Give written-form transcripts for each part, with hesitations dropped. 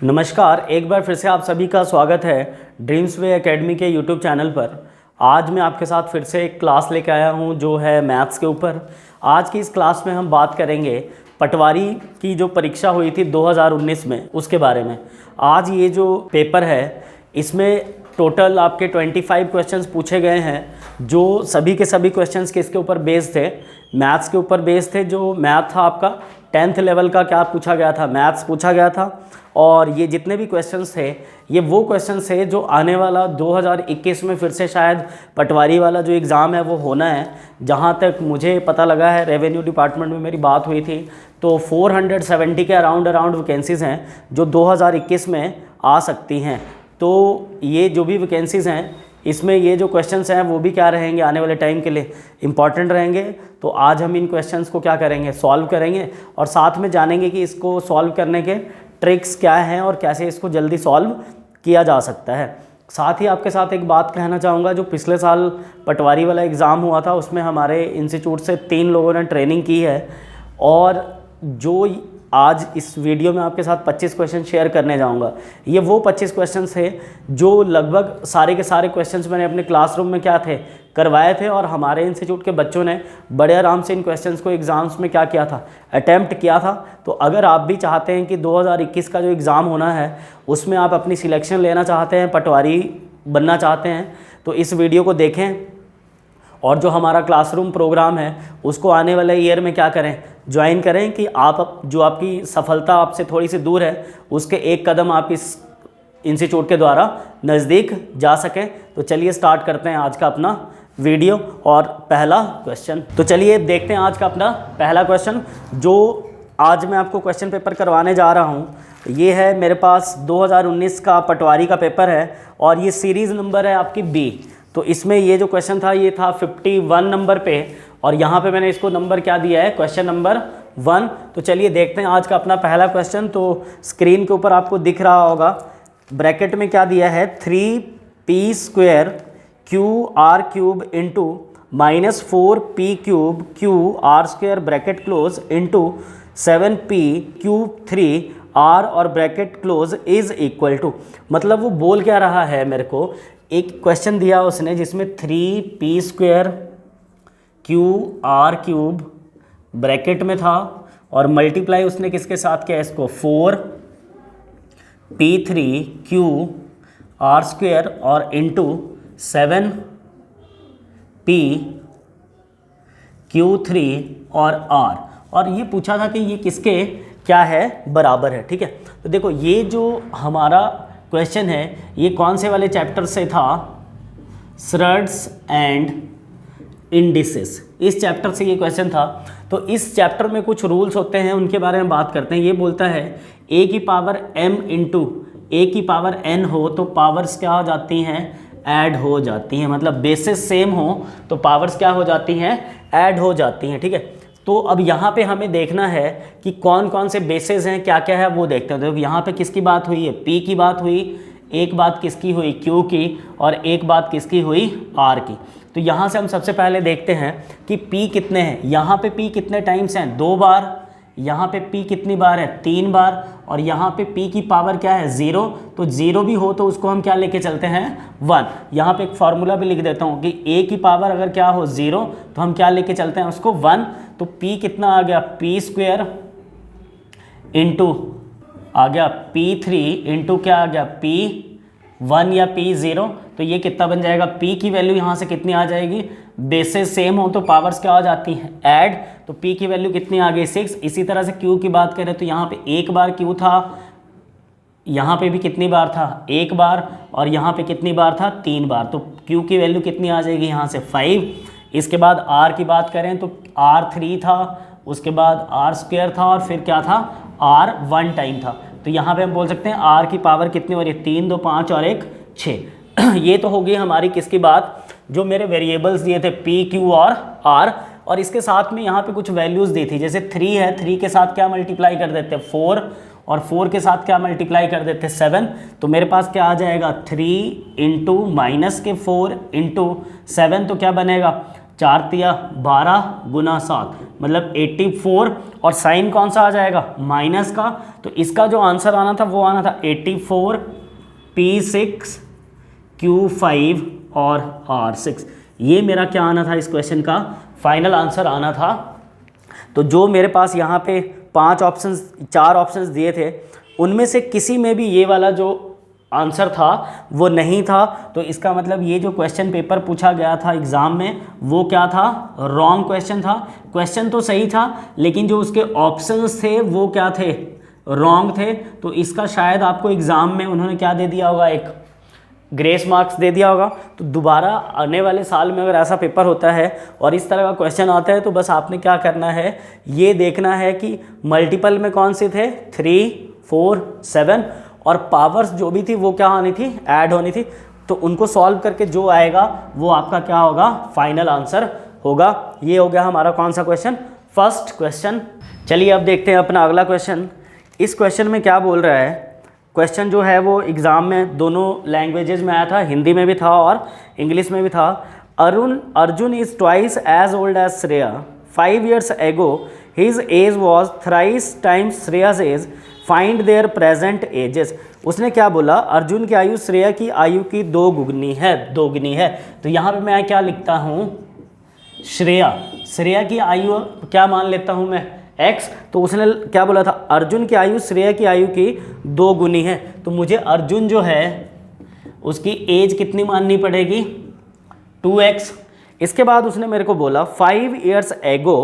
नमस्कार, एक बार फिर से आप सभी का स्वागत है ड्रीम्स वे एकेडमी के यूट्यूब चैनल पर। आज मैं आपके साथ फिर से एक क्लास लेकर आया हूं जो है मैथ्स के ऊपर। आज की इस क्लास में हम बात करेंगे पटवारी की जो परीक्षा हुई थी 2019 में उसके बारे में। आज ये जो पेपर है इसमें टोटल आपके 25 क्वेश्चंस पूछे गए हैं, जो सभी के सभी क्वेश्चंस किसके ऊपर बेस्ड थे? मैथ्स के ऊपर बेस्ड थे। जो मैथ था आपका 10th लेवल का क्या पूछा गया था? मैथ्स पूछा गया था। और ये जितने भी क्वेश्चंस थे ये वो क्वेश्चंस थे जो आने वाला 2021 में फिर से शायद पटवारी वाला जो एग्ज़ाम है वो होना है। जहाँ तक मुझे पता लगा है, रेवेन्यू डिपार्टमेंट में मेरी बात हुई थी तो 470 के अराउंड वैकेंसीज़ हैं जो 2021 में आ सकती हैं। तो ये जो भी वैकेंसीज़ हैं इसमें ये जो क्वेश्चंस हैं वो भी क्या रहेंगे, आने वाले टाइम के लिए इम्पॉर्टेंट रहेंगे। तो आज हम इन क्वेश्चंस को क्या करेंगे, सॉल्व करेंगे और साथ में जानेंगे कि इसको सॉल्व करने के ट्रिक्स क्या हैं और कैसे इसको जल्दी सॉल्व किया जा सकता है। साथ ही आपके साथ एक बात कहना चाहूँगा, जो पिछले साल पटवारी वाला एग्ज़ाम हुआ था उसमें हमारे इंस्टीट्यूट से 3 लोगों ने ट्रेनिंग की है और जो आज इस वीडियो में आपके साथ 25 क्वेश्चन शेयर करने जाऊंगा, ये वो 25 क्वेश्चन थे जो लगभग सारे के सारे क्वेश्चंस मैंने अपने क्लासरूम में क्या थे करवाए थे और हमारे इंस्टीट्यूट के बच्चों ने बड़े आराम से इन क्वेश्चंस को एग्ज़ाम्स में क्या किया था, अटैम्प्ट किया था। तो अगर आप भी चाहते हैं कि 2021 का जो एग्ज़ाम होना है उसमें आप अपनी सिलेक्शन लेना चाहते हैं, पटवारी बनना चाहते हैं, तो इस वीडियो को देखें और जो हमारा क्लासरूम प्रोग्राम है उसको आने वाले ईयर में क्या करें, ज्वाइन करें कि आप जो आपकी सफलता आपसे थोड़ी सी दूर है उसके एक कदम आप इस इंस्टीट्यूट के द्वारा नज़दीक जा सकें। तो चलिए स्टार्ट करते हैं आज का अपना वीडियो और पहला क्वेश्चन। तो चलिए देखते हैं आज का अपना पहला क्वेश्चन। जो आज मैं आपको क्वेश्चन पेपर करवाने जा रहा हूँ ये है मेरे पास 2019 का पटवारी का पेपर है और ये सीरीज़ नंबर है आपकी B। तो इसमें ये जो क्वेश्चन था ये था 51 नंबर पे और यहाँ पे मैंने इसको नंबर क्या दिया है, क्वेश्चन नंबर 1। तो चलिए देखते हैं आज का अपना पहला क्वेश्चन। तो स्क्रीन के ऊपर आपको दिख रहा होगा, ब्रैकेट में क्या दिया है, 3p² QR³ into -4p³ QR² bracket close into 7p³ R और bracket close is equal to. मतलब वो बोल क्या रहा है, मेरे को एक क्वेश्चन दिया उसने जिसमें 3p² QR³ ब्रैकेट में था और मल्टीप्लाई उसने किसके साथ किया इसको, 4p³ R² और इंटू 7p³ और R, और ये पूछा था कि ये किसके क्या है बराबर है। ठीक है, तो देखो ये जो हमारा क्वेश्चन है ये कौन से वाले चैप्टर से था, श्रड्स एंड इंडिसेस, इस चैप्टर से ये क्वेश्चन था। तो इस चैप्टर में कुछ रूल्स होते हैं उनके बारे में बात करते हैं। ये बोलता है a की पावर m इंटू a की पावर n हो तो पावर्स क्या हो जाती हैं, ऐड हो जाती हैं। मतलब बेसिस सेम हो तो पावर्स क्या हो जाती हैं, ऐड हो जाती हैं। ठीक है, तो अब यहाँ पे हमें देखना है कि कौन कौन से बेसिस हैं, क्या क्या है वो देखते हैं। तो यहाँ पे किसकी बात हुई है, p की बात हुई, एक बात किसकी हुई q की और एक बात किसकी हुई r की। तो यहाँ से हम सबसे पहले देखते हैं कि p कितने हैं। यहाँ पे p कितने टाइम्स हैं, 2 बार। यहाँ पे p कितनी बार है, 3 बार। और यहाँ पे p की पावर क्या है, 0। तो 0 भी हो तो उसको हम क्या लेके चलते हैं, 1। यहाँ पे एक फार्मूला भी लिख देता हूँ कि a की पावर अगर क्या हो 0 तो हम क्या लेके चलते हैं उसको 1। तो p कितना आ गया, p² इंटू आ गया p3 इंटू क्या आ गया, p1 या p0। तो ये कितना बन जाएगा, p की वैल्यू यहाँ से कितनी आ जाएगी, बेसिस सेम हो तो पावर्स क्या हो जाती हैं, ऐड। तो p की वैल्यू कितनी आ गई, 6। इसी तरह से q की बात करें तो यहाँ पे एक बार q था, यहाँ पे भी कितनी बार था, 1 बार, और यहाँ पे कितनी बार था, 3 बार। तो q की वैल्यू कितनी आ जाएगी यहाँ से, 5। इसके बाद r की बात करें तो r3 था, उसके बाद r² था और फिर क्या था, r 1 टाइम था। तो यहाँ पे हम बोल सकते हैं r की पावर कितनी हो रही है, 3, 2, 5 और 1, 6। ये तो हो गई हमारी किसकी बात, जो मेरे वेरिएबल्स दिए थे p, q और r। और इसके साथ में यहाँ पे कुछ वैल्यूज़ दी थी, जैसे 3 है, 3 के साथ क्या मल्टीप्लाई कर देते हैं, 4, और 4 के साथ क्या मल्टीप्लाई कर देते हैं, 7। तो मेरे पास क्या आ जाएगा, 3 इंटू -4 इंटू 7, तो क्या बनेगा 4 तिया 12 गुना 7 मतलब 84, और साइन कौन सा आ जाएगा, माइनस का। तो इसका जो आंसर आना था वो आना था 84 P6 Q5 और R6। ये मेरा क्या आना था, इस क्वेश्चन का फाइनल आंसर आना था। तो जो मेरे पास यहाँ पे 4 ऑप्शंस दिए थे, उनमें से किसी में भी ये वाला जो आंसर था वो नहीं था। तो इसका मतलब ये जो क्वेश्चन पेपर पूछा गया था एग्ज़ाम में वो क्या था, रॉन्ग क्वेश्चन था। क्वेश्चन तो सही था लेकिन जो उसके ऑप्शंस थे वो क्या थे, रॉन्ग थे। तो इसका शायद आपको एग्ज़ाम में उन्होंने क्या दे दिया होगा, एक ग्रेस मार्क्स दे दिया होगा। तो दोबारा आने वाले साल में अगर ऐसा पेपर होता है और इस तरह का क्वेश्चन आता है तो बस आपने क्या करना है, ये देखना है कि मल्टीपल में कौन से थे, 3, 4, 7, और पावर्स जो भी थी वो क्या होनी थी, ऐड होनी थी। तो उनको सॉल्व करके जो आएगा वो आपका क्या होगा, फाइनल आंसर होगा। ये हो गया हमारा कौन सा क्वेश्चन, फर्स्ट क्वेश्चन। चलिए अब देखते हैं अपना अगला क्वेश्चन। इस क्वेश्चन में क्या बोल रहा है, क्वेश्चन जो है वो एग्ज़ाम में दोनों लैंग्वेजेस में आया था, हिंदी में भी था और इंग्लिश में भी था। Arjun is twice as old as Shreya 5 years ago, his age was thrice times श्रेया's age, find their present ages. उसने क्या बोला, अर्जुन की आयु श्रेया की आयु की दोगुनी है। तो यहाँ पे मैं क्या लिखता हूँ, श्रेया की आयु क्या मान लेता हूँ मैं, x। तो उसने क्या बोला था, अर्जुन की आयु श्रेया की आयु की 2 गुनी है। तो मुझे अर्जुन जो है उसकी एज कितनी माननी पड़ेगी, 2x। इसके बाद उसने मेरे को बोला 5 years ago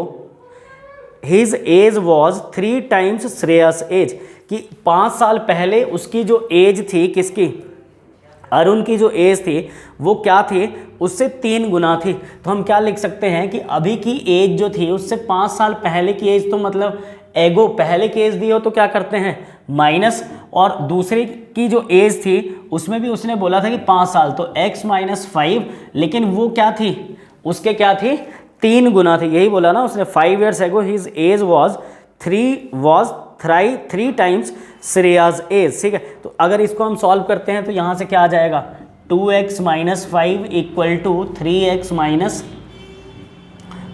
his age was 3 times Shreyas age, कि 5 साल पहले उसकी जो एज थी, किसकी, अरुण की जो एज थी वो क्या थी, उससे 3 गुना थी। तो हम क्या लिख सकते हैं कि अभी की एज जो थी उससे 5 साल पहले की एज, तो मतलब एगो पहले की एज दी हो तो क्या करते हैं, माइनस, और दूसरे की जो एज थी उसमें भी उसने बोला था कि 5 साल, तो x - 5, लेकिन वो क्या थी, उसके क्या थी, 3 गुना थी। यही बोला ना उसने, 5 years ago his age was 3 times श्रेया's एज। ठीक है, तो अगर इसको हम सॉल्व करते हैं तो यहाँ से क्या आ जाएगा, 2x - 5 = 3x -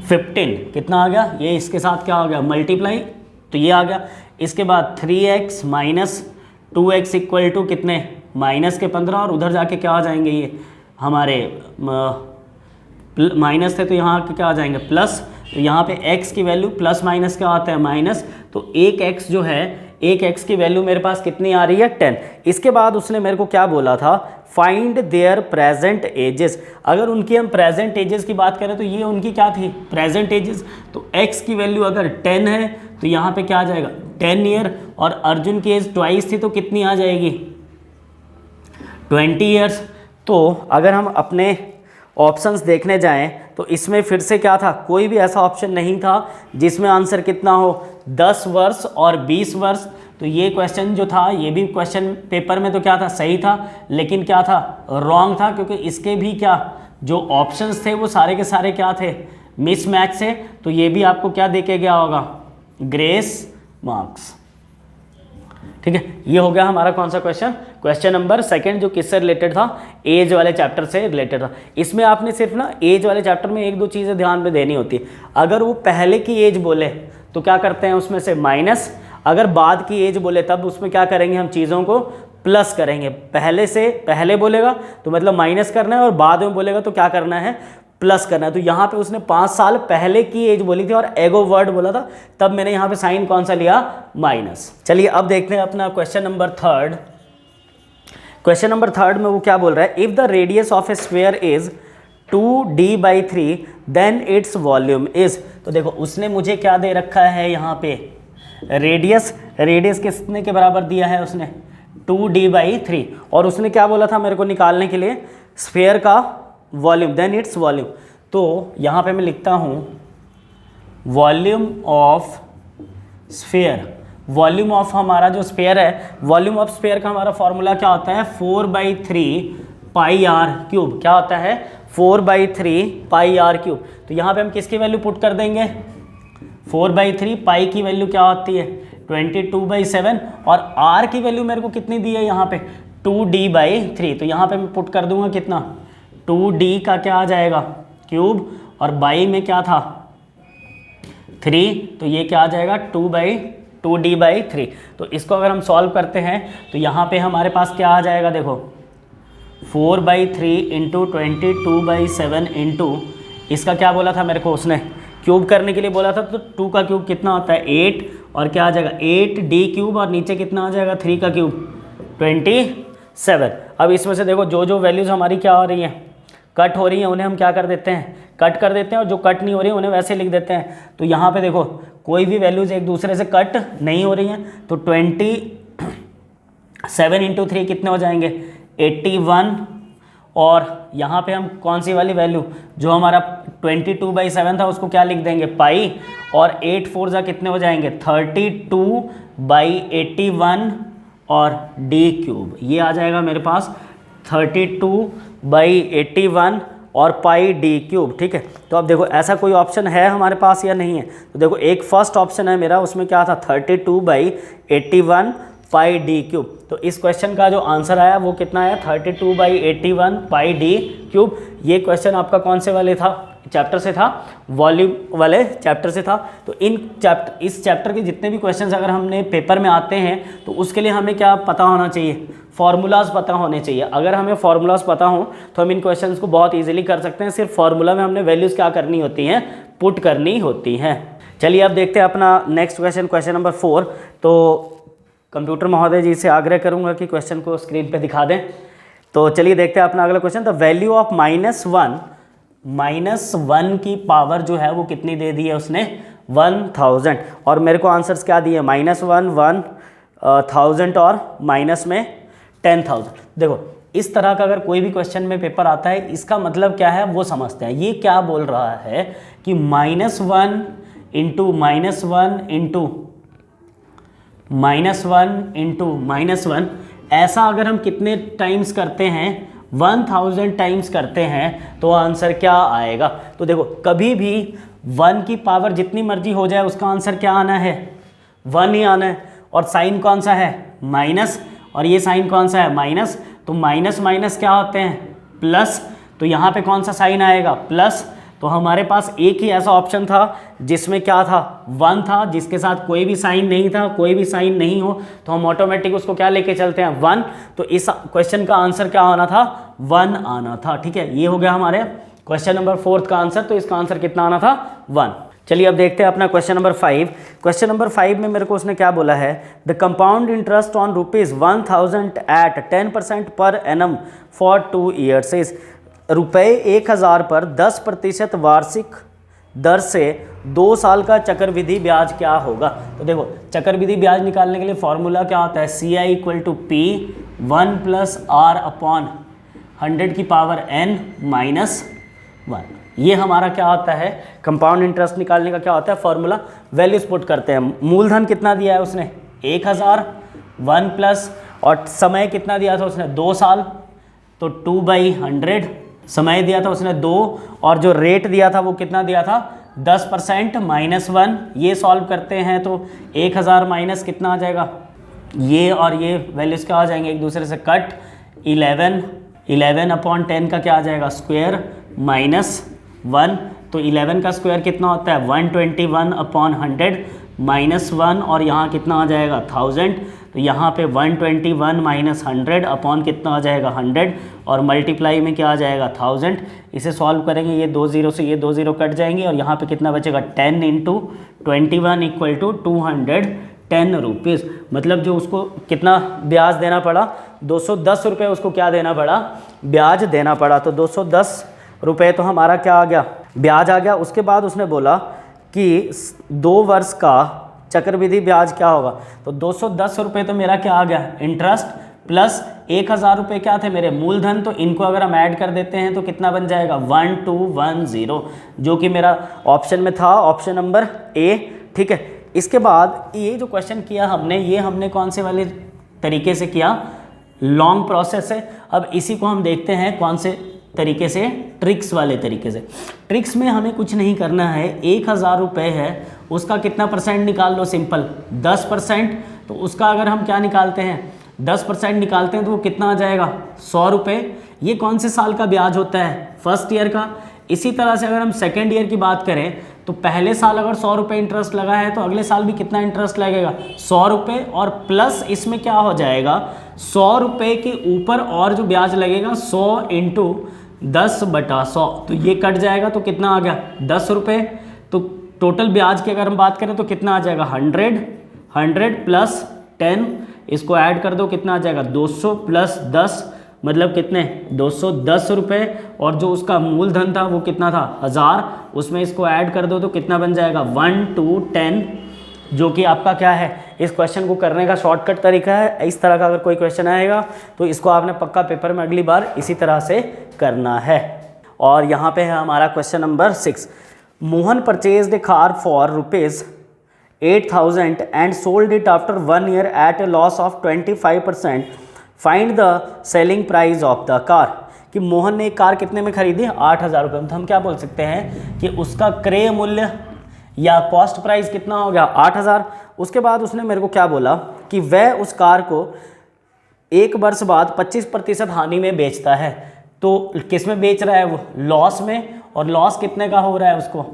15। कितना आ गया, ये इसके साथ क्या हो गया, मल्टीप्लाई, तो ये आ गया। इसके बाद 3x - 2x = कितने, -15, और उधर जाके क्या आ जाएंगे, ये हमारे माइनस थे तो यहाँ के क्या आ जाएंगे, प्लस। तो यहाँ पे x की वैल्यू प्लस माइनस क्या आता है, माइनस। तो एक x जो है, एक x की वैल्यू मेरे पास कितनी आ रही है, 10। इसके बाद उसने मेरे को क्या बोला था, फाइंड देयर प्रेजेंट एजेस। अगर उनकी हम प्रेजेंट एजेस की बात करें तो ये उनकी क्या थी, प्रेजेंट एजेस। तो x की वैल्यू अगर 10 है तो यहाँ पे क्या आ जाएगा, 10 ईयर, और अर्जुन की एज ट्वाइस थी तो कितनी आ जाएगी, 20 ईयर्स। तो अगर हम अपने ऑप्शंस देखने जाएं तो इसमें फिर से क्या था, कोई भी ऐसा ऑप्शन नहीं था जिसमें आंसर कितना हो, 10 वर्ष और 20 वर्ष। तो ये क्वेश्चन जो था, ये भी क्वेश्चन पेपर में तो क्या था, सही था, लेकिन क्या था, रॉन्ग था, क्योंकि इसके भी क्या जो ऑप्शंस थे वो सारे के सारे क्या थे, मिसमैच से। तो ये भी आपको क्या दे के गया होगा, ग्रेस मार्क्स। ठीक है, ये हो गया हमारा कौन सा क्वेश्चन, क्वेश्चन नंबर 2 जो किससे रिलेटेड था, एज वाले चैप्टर से रिलेटेड था। इसमें आपने सिर्फ ना एज वाले चैप्टर में 1-2 चीज़ें ध्यान में देनी होती है। अगर वो पहले की एज बोले तो क्या करते हैं उसमें से माइनस, अगर बाद की एज बोले तब उसमें क्या करेंगे, हम चीज़ों को प्लस करेंगे। पहले से पहले बोलेगा तो मतलब माइनस करना है, और बाद में बोलेगा तो क्या करना है, प्लस करना है। तो यहाँ पे उसने 5 साल पहले की एज बोली थी और एगो वर्ड बोला था, तब मैंने यहाँ पे साइन कौन सा लिया, माइनस। चलिए अब देखते हैं अपना क्वेश्चन नंबर 3। क्वेश्चन नंबर 3 में वो क्या बोल रहा है, if the radius of a sphere is 2d/3 then its volume is. तो देखो उसने मुझे क्या दे रखा है यहाँ पे, रेडियस कितने के बराबर दिया है उसने, 2d/3, और उसने क्या बोला था मेरे को निकालने के लिए, स्फीयर का वॉल्यूम, देन इट्स वॉल्यूम। तो यहाँ पे मैं लिखता हूँ volume of sphere. Volume of हमारा जो स्फीयर है, वॉल्यूम ऑफ स्फीयर का हमारा फॉर्मूला क्या होता है, 4/3 πr³। क्या होता है, 4/3 πr³। तो यहाँ पे हम किसकी वैल्यू पुट कर देंगे, 4/3, पाई की वैल्यू क्या होती है 22/7, और r की वैल्यू मेरे को कितनी दी है यहाँ पे, 2d/3। तो यहाँ पे मैं पुट कर दूंगा कितना, 2d का क्या आ जाएगा, क्यूब, और बाई में क्या था 3, तो ये क्या आ जाएगा 2d/3। तो इसको अगर हम सॉल्व करते हैं तो यहाँ पे हमारे पास क्या आ जाएगा, देखो 4/3 इंटू 22/7 इंटू इसका क्या बोला था मेरे को उसने, क्यूब करने के लिए बोला था। तो 2 का क्यूब कितना होता है 8, और क्या आ जाएगा 8d³ और नीचे कितना आ जाएगा 3 का क्यूब 27। अब इसमें से देखो जो जो वैल्यूज़ हमारी क्या हो रही हैं, कट हो रही हैं, उन्हें हम क्या कर देते हैं, कट कर देते हैं, और जो कट नहीं हो रही है उन्हें वैसे लिख देते हैं। तो यहाँ पे देखो कोई भी वैल्यूज़ एक दूसरे से कट नहीं हो रही हैं, तो 27 इंटू 3 कितने हो जाएंगे 81, और यहाँ पे हम कौन सी वाली वैल्यू, जो हमारा 22/7 था उसको क्या लिख देंगे पाई, और 8 4 जा कितने हो जाएंगे 32/81 और d³, ये आ जाएगा मेरे पास 32/81 और पाई d³। ठीक है, तो अब देखो ऐसा कोई ऑप्शन है हमारे पास या नहीं है। तो देखो एक फर्स्ट ऑप्शन है मेरा, उसमें क्या था 32/81 पाई d³। तो इस क्वेश्चन का जो आंसर आया वो कितना आया 32/81 पाई d³। ये क्वेश्चन आपका कौन से वाले था, चैप्टर से था, वॉल्यूम वाले चैप्टर से था। तो इस चैप्टर के जितने भी क्वेश्चंस अगर हमने पेपर में आते हैं तो उसके लिए हमें क्या पता होना चाहिए, फार्मूलाज पता होने चाहिए। अगर हमें फार्मूलाज पता हो तो हम इन क्वेश्चंस को बहुत इजीली कर सकते हैं। सिर्फ फार्मूला में हमने वैल्यूज़ क्या करनी होती हैं, पुट करनी होती हैं। चलिए अब देखते हैं अपना नेक्स्ट क्वेश्चन, क्वेश्चन नंबर 4। तो कंप्यूटर महोदय जी से आग्रह करूंगा कि क्वेश्चन को स्क्रीन पे दिखा दें। तो चलिए देखते हैं अपना अगला क्वेश्चन। द वैल्यू ऑफ -1 की पावर जो है वो कितनी दे दी है उसने 1000, और मेरे को आंसर्स क्या दिए -1 1000 और माइनस में 10,000। देखो इस तरह का अगर कोई भी क्वेश्चन में पेपर आता है, इसका मतलब क्या है वो समझते हैं। ये क्या बोल रहा है कि -1 इंटू -1 ऐसा अगर हम कितने टाइम्स करते हैं 1000 टाइम्स करते हैं तो आंसर क्या आएगा। तो देखो कभी भी 1 की पावर जितनी मर्जी हो जाए उसका आंसर क्या आना है 1 ही आना है। और साइन कौन सा है माइनस, और ये साइन कौन सा है माइनस, तो माइनस माइनस क्या होते हैं प्लस। तो यहाँ पे कौन सा साइन आएगा प्लस। तो हमारे पास एक ही ऐसा ऑप्शन था जिसमें क्या था 1 था, जिसके साथ कोई भी साइन नहीं था। कोई भी साइन नहीं हो तो हम ऑटोमेटिक उसको क्या लेके चलते हैं 1। तो इस क्वेश्चन का आंसर क्या आना था 1 आना था। ठीक है, ये हो गया हमारे क्वेश्चन नंबर 4 का आंसर। तो इसका आंसर कितना आना था 1। चलिए अब देखते हैं अपना क्वेश्चन नंबर 5। क्वेश्चन नंबर 5 में मेरे को उसने क्या बोला है, the compound interest on ₹1000 at 10% per annum for 2 years is ₹1000 पर 10% वार्षिक दर से 2 साल का चक्रवृद्धि ब्याज क्या होगा। तो देखो चक्रवृद्धि ब्याज निकालने के लिए फॉर्मूला क्या होता है CI = P 1 + R/100⁻n-1। ये हमारा क्या होता है कंपाउंड इंटरेस्ट निकालने का क्या होता है फॉर्मूला। वैल्यूज पुट करते हैं। मूलधन कितना दिया है उसने 1000, 1 प्लस, और समय कितना दिया था उसने 2 साल, तो 2/100 समय दिया था उसने 2, और जो रेट दिया था वो कितना दिया था 10% -1। ये सॉल्व करते हैं तो 1000 माइनस कितना आ जाएगा, ये और ये वैल्यूज़ क्या आ जाएंगे एक दूसरे से कट। 11/10 का क्या आ जाएगा स्क्वायर -1। तो 11 का स्क्वायर कितना होता है 121/100 -1, और यहाँ कितना आ जाएगा 1000। तो यहाँ पे 121 - 100 अपॉन कितना आ जाएगा 100, और मल्टीप्लाई में क्या आ जाएगा 1000। इसे सॉल्व करेंगे, ये 2 0 से ये 2 0 कट जाएंगे, और यहाँ पे कितना बचेगा 10 × 21 = 210 रुपीज़। मतलब जो उसको कितना ब्याज देना पड़ा 210 रुपये उसको क्या देना पड़ा ब्याज देना पड़ा। तो 210 रुपये तो हमारा क्या आ गया ब्याज आ गया। उसके बाद उसने बोला कि 2 वर्ष का चक्रवृद्धि ब्याज क्या होगा। तो 210 रुपये तो मेरा क्या आ गया इंटरेस्ट, प्लस 1000 रुपये क्या थे मेरे मूलधन। तो इनको अगर हम ऐड कर देते हैं तो कितना बन जाएगा 1210, जो कि मेरा ऑप्शन में था, ऑप्शन नंबर A। ठीक है, इसके बाद ये जो क्वेश्चन किया हमने, ये हमने कौन से वाले तरीके से किया, लॉन्ग प्रोसेस है। अब इसी को हम देखते हैं कौन से तरीके से, ट्रिक्स वाले तरीके से। ट्रिक्स में हमें कुछ नहीं करना है। 1000 रुपये है, उसका कितना परसेंट निकाल लो, सिंपल 10%। तो उसका अगर हम क्या निकालते हैं 10% निकालते हैं तो वो कितना आ जाएगा 100 रुपये। ये कौन से साल का ब्याज होता है फर्स्ट ईयर का। इसी तरह से अगर हम सेकेंड ईयर की बात करें तो पहले साल अगर 100 रुपये इंटरेस्ट लगा है तो अगले साल भी कितना इंटरेस्ट लगेगा, 100 रुपये, और प्लस इसमें क्या हो जाएगा, 100 रुपये के ऊपर और जो ब्याज लगेगा 100 इंटू 10/100, तो ये कट जाएगा तो कितना आ गया 10 रुपये। तो टोटल ब्याज की अगर हम बात करें तो कितना आ जाएगा 100 प्लस 10, इसको ऐड कर दो कितना आ जाएगा 200 प्लस 10, मतलब कितने 210 रुपये, और जो उसका मूलधन था वो कितना था 1000, उसमें इसको ऐड कर दो तो कितना बन जाएगा 1 to 10, जो कि आपका क्या है, इस क्वेश्चन को करने का शॉर्टकट तरीका है। इस तरह का अगर कोई क्वेश्चन आएगा तो इसको आपने पक्का पेपर में अगली बार इसी तरह से करना है। और यहाँ पे है हमारा question number 6। Mohan purchased a car for ₹8,000 and sold it after 1 year at a loss of 25%। Find the selling price of the car. कि मोहन ने एक कार कितने में खरीदी, 8,000 रुपये में। तो हम क्या बोल सकते हैं कि उसका क्रय मूल्य या कॉस्ट प्राइस कितना हो गया 8,000। उसके बाद उसने मेरे को क्या बोला कि वह उस कार को 1 वर्ष बाद 25% हानि में बेचता है। तो किस में बेच रहा है वो, लॉस में, और लॉस कितने का हो रहा है उसको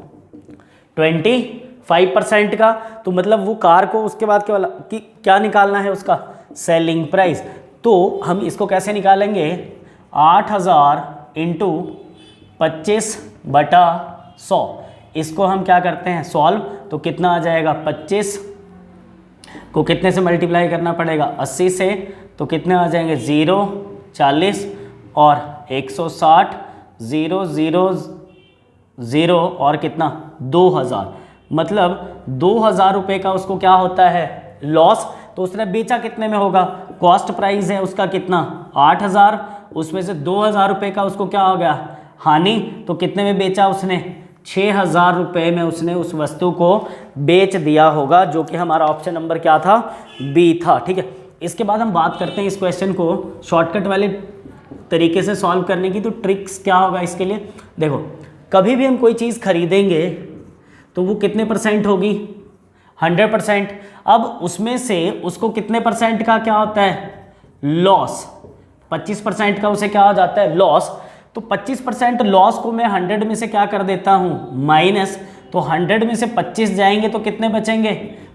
25% का। तो मतलब वो कार को उसके बाद क्या निकालना है, उसका सेलिंग प्राइस। तो हम इसको कैसे निकालेंगे, 8,000 इंटू 25/100, इसको हम क्या करते हैं सॉल्व, तो कितना आ जाएगा 25 को कितने से मल्टीप्लाई करना पड़ेगा 80 से, तो कितने आ जाएंगे 0, 40 और 160, 0, 0, 0 और कितना 2,000, मतलब 2,000 रुपये का उसको क्या होता है लॉस। तो उसने बेचा कितने में होगा, कॉस्ट प्राइस है उसका कितना 8,000, उसमें से 2,000 रुपये का उसको क्या हो गया हानि, तो कितने में बेचा उसने 6,000 रुपये में उसने उस वस्तु को बेच दिया होगा, जो कि हमारा ऑप्शन नंबर क्या था, बी था। ठीक है, इसके बाद हम बात करते हैं इस क्वेश्चन को शॉर्टकट वाले तरीके से सॉल्व करने की। तो ट्रिक्स क्या होगा इसके लिए, देखो कभी भी हम कोई चीज़ खरीदेंगे तो वो कितने % होगी 100%। अब उसमें से उसको कितने % का क्या होता है लॉस, 25% का उसे क्या हो जाता है लॉस। तो 25% लॉस को मैं 100 में से क्या कर देता हूँ माइनस, तो 100 में से 25 जाएंगे तो कितने बचेंगे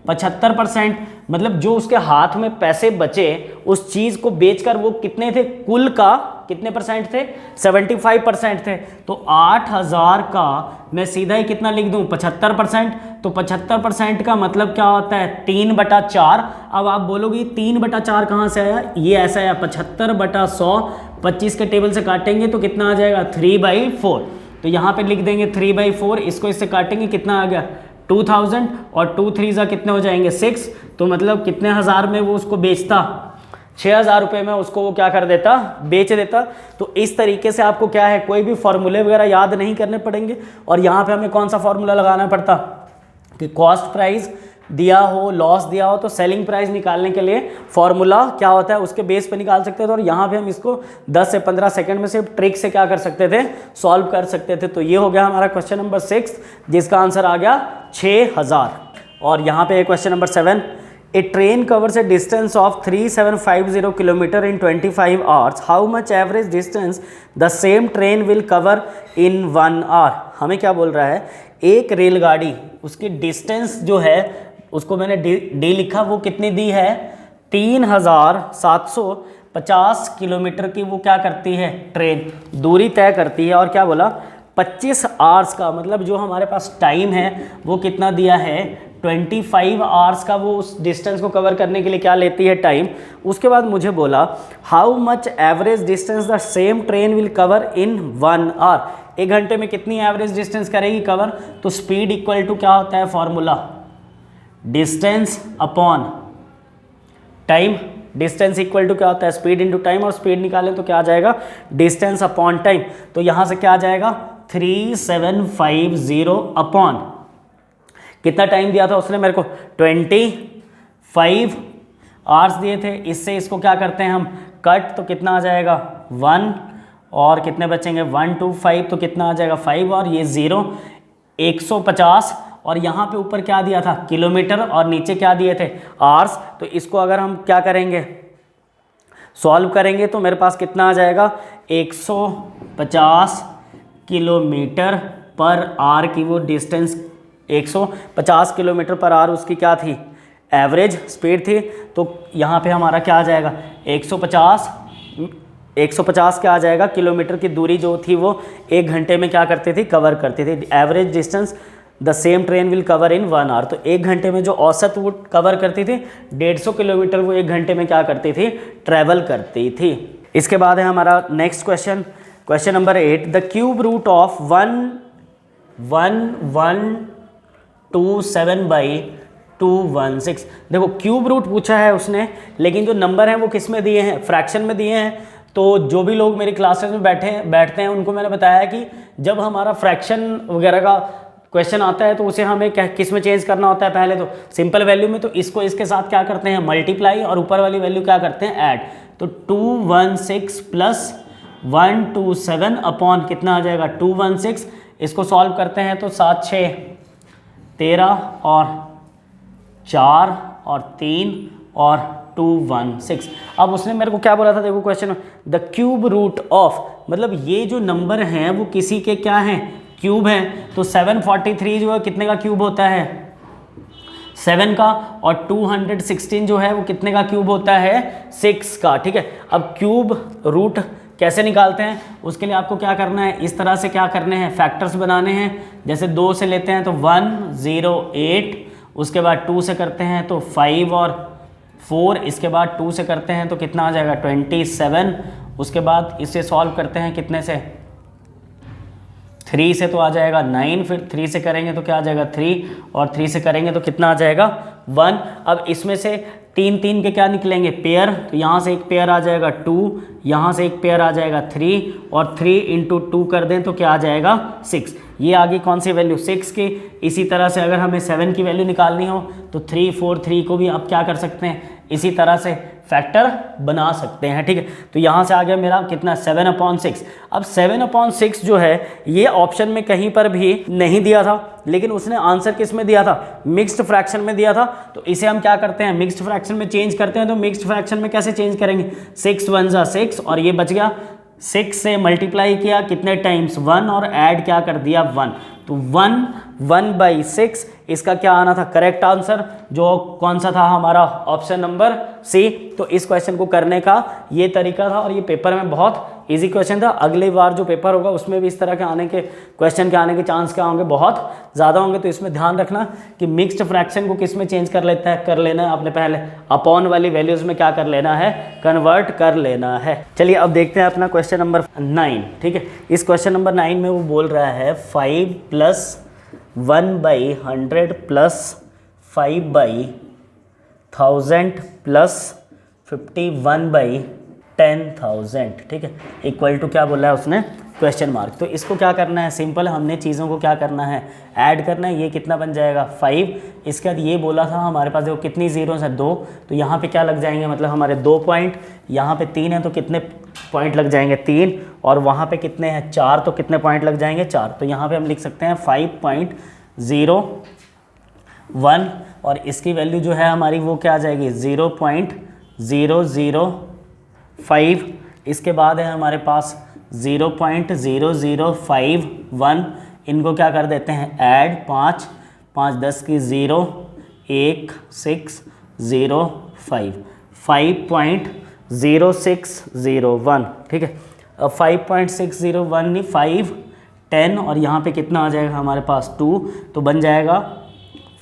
75%। मतलब जो उसके हाथ में पैसे बचे उस चीज़ को बेचकर वो कितने थे, कुल का कितने % थे 75% थे। तो 8,000 का मैं सीधा ही कितना लिख दूं 75%। तो 75% का मतलब क्या होता है 3/4। अब आप बोलोगे 3/4 कहाँ से आया, ये ऐसा आया 75/100, 25 के टेबल से काटेंगे तो कितना आ जाएगा 3/4। तो यहाँ पे लिख देंगे 3/4, इसको इससे काटेंगे कितना आ गया 2,000, और 2 3 कितने हो जाएंगे 6। तो मतलब कितने हज़ार में वो उसको बेचता 6,000 रुपये में उसको वो क्या कर देता बेच देता। तो इस तरीके से आपको क्या है कोई भी फॉर्मूले वगैरह याद नहीं करने पड़ेंगे। और यहाँ पे हमें कौन सा फॉर्मूला लगाना पड़ता कि कॉस्ट प्राइस दिया हो, लॉस दिया हो, तो सेलिंग प्राइस निकालने के लिए फॉर्मूला क्या होता है उसके बेस पे निकाल सकते थे। और यहाँ पे हम इसको 10 से 15 सेकंड में से ट्रिक से क्या कर सकते थे सॉल्व कर सकते थे। तो ये हो गया हमारा क्वेश्चन नंबर 6 जिसका आंसर आ गया 6,000। और यहाँ पे question number 7, A train covers A distance of 3750 kilometre in 25 hours, how much average distance the same train will cover in 1 hour। हमें क्या बोल रहा है, एक रेलगाड़ी उसकी डिस्टेंस जो है उसको मैंने डी लिखा, वो कितनी दी है 3,750 किलोमीटर की वो क्या करती है ट्रेन दूरी तय करती है। और क्या बोला 25 आवर्स का, मतलब जो हमारे पास टाइम है वो कितना दिया है 25 आवर्स का, वो उस डिस्टेंस को कवर करने के लिए क्या लेती है टाइम। उसके बाद मुझे बोला how much average distance the same train will cover in 1 hour, 1 घंटे में कितनी एवरेज डिस्टेंस करेगी कवर। तो स्पीड इक्वल टू क्या होता है formula distance upon time. Distance equal to क्या होता है स्पीड इनटू टाइम, और स्पीड निकालें तो क्या आ जाएगा डिस्टेंस अपॉन टाइम। तो यहाँ से क्या आ जाएगा 3750 अपॉन कितना टाइम दिया था उसने मेरे को 25 आवर्स दिए थे। इससे इसको क्या करते हैं हम कट, तो कितना आ जाएगा 1 और कितने बचेंगे 1 2 5, तो कितना आ जाएगा 5 और ये 0 150। और यहाँ पे ऊपर क्या दिया था किलोमीटर और नीचे क्या दिए थे आवर्स। तो इसको अगर हम क्या करेंगे सॉल्व करेंगे तो मेरे पास कितना आ जाएगा 150 किलोमीटर पर आवर की वो डिस्टेंस 150 किलोमीटर पर आवर उसकी क्या थी, एवरेज स्पीड थी। तो यहाँ पे हमारा क्या आ जाएगा, 150 क्या आ जाएगा, किलोमीटर की दूरी जो थी वो 1 घंटे में क्या करती थी, कवर करती थी। Average distance the same train will cover in 1 hour. तो 1 घंटे में जो औसत वो कवर करती थी 150 किलोमीटर वो 1 घंटे में क्या करती थी, ट्रैवल करती थी। इसके बाद है हमारा next question, question number 8, the cube root of 1127/216। देखो क्यूब रूट पूछा है उसने, लेकिन जो नंबर हैं वो किस में दिए हैं, फ्रैक्शन में दिए हैं। तो जो भी लोग मेरी क्लासेस में बैठते हैं उनको मैंने बताया कि जब हमारा फ्रैक्शन वगैरह का क्वेश्चन आता है तो उसे हमें किस में चेंज करना होता है, पहले तो सिंपल वैल्यू में। तो इसको इसके साथ क्या करते हैं, मल्टीप्लाई, और ऊपर वाली वैल्यू क्या करते हैं, ऐड। तो 216 प्लस 127 अपॉन कितना आ जाएगा, 216। इसको सॉल्व करते हैं तो 7 6 13 और 4 और 3 और 216। अब उसने मेरे को क्या बोला था, देखो question, the cube root of, मतलब ये जो नंबर हैं वो किसी के क्या हैं, क्यूब हैं। तो 743 जो है कितने का क्यूब होता है, 7 का, और 216 जो है वो कितने का क्यूब होता है, 6 का। ठीक है, अब क्यूब रूट कैसे निकालते हैं, उसके लिए आपको क्या करना है, इस तरह से क्या करने हैं, फैक्टर्स बनाने हैं। जैसे 2 से लेते हैं तो 108, उसके बाद 2 से करते हैं तो 5 और 4, इसके बाद 2 से करते हैं तो कितना आ जाएगा, 27। उसके बाद इसे सॉल्व करते हैं कितने से, 3 से तो आ जाएगा 9, फिर 3 से करेंगे तो क्या आ जाएगा 3, और 3 से करेंगे तो कितना आ जाएगा 1। अब इसमें से 3 के क्या निकलेंगे, पेयर। तो यहाँ से एक पेयर आ जाएगा 2, यहाँ से एक पेयर आ जाएगा 3, और 3 इंटू 2 कर दें तो क्या आ जाएगा 6। ये आगे कौन सी वैल्यू, 6 की। इसी तरह से अगर हमें 7 की वैल्यू निकालनी हो तो 3 4 3 को भी आप क्या कर सकते हैं, इसी तरह से फैक्टर बना सकते हैं। ठीक है, तो यहाँ से आ गया मेरा कितना, 7/6। अब 7/6 जो है ये ऑप्शन में कहीं पर भी नहीं दिया था, लेकिन उसने आंसर किस में दिया था, मिक्स्ड फ्रैक्शन में दिया था। तो इसे हम क्या करते हैं, मिक्स्ड फ्रैक्शन में चेंज करते हैं। तो मिक्स्ड फ्रैक्शन में कैसे चेंज करेंगे, 6 1 जा 6, और ये बच गया, 6 से मल्टीप्लाई किया कितने टाइम्स, 1, और ऐड क्या कर दिया 1। तो 1/6 इसका क्या आना था, करेक्ट आंसर, जो कौन सा था हमारा, ऑप्शन नंबर सी। तो इस क्वेश्चन को करने का ये तरीका था, और ये पेपर में बहुत इजी क्वेश्चन था। अगली बार जो पेपर होगा उसमें भी इस तरह के आने के क्वेश्चन के आने के चांस क्या होंगे, बहुत ज़्यादा होंगे। तो इसमें ध्यान रखना कि मिक्स्ड फ्रैक्शन को किस में चेंज कर लेना है आपने, पहले अपॉन वाली वैल्यूज़ में क्या कर लेना है, कन्वर्ट कर लेना है। चलिए अब देखते हैं अपना क्वेश्चन नंबर 9। ठीक है, इस क्वेश्चन नंबर 9 में वो बोल रहा है 5 + 1/100 + 5/1000 + 51/10,000। ठीक है, इक्वल टू क्या बोला है उसने, क्वेश्चन मार्क। तो इसको क्या करना है, सिंपल, हमने चीज़ों को क्या करना है, ऐड करना है। ये कितना बन जाएगा 5, इसके बाद ये बोला था हमारे पास देखो कितनी जीरो है, 2। तो यहाँ पे क्या लग जाएंगे, मतलब हमारे 2 पॉइंट, यहाँ पे 3 है तो कितने पॉइंट लग जाएंगे 3, और वहाँ पे कितने हैं 4, तो कितने पॉइंट लग जाएंगे 4। तो यहाँ पे हम लिख सकते हैं 5.01, और इसकी वैल्यू जो है हमारी वो क्या आ जाएगी 0.005। इसके बाद है हमारे पास 0.0051, इनको क्या कर देते हैं ऐड, 5 5 10 की 0 1 6 0 5 5.0601। ठीक है, अब 5.601 नहीं 5 10, और यहाँ पे कितना आ जाएगा हमारे पास 2, तो बन जाएगा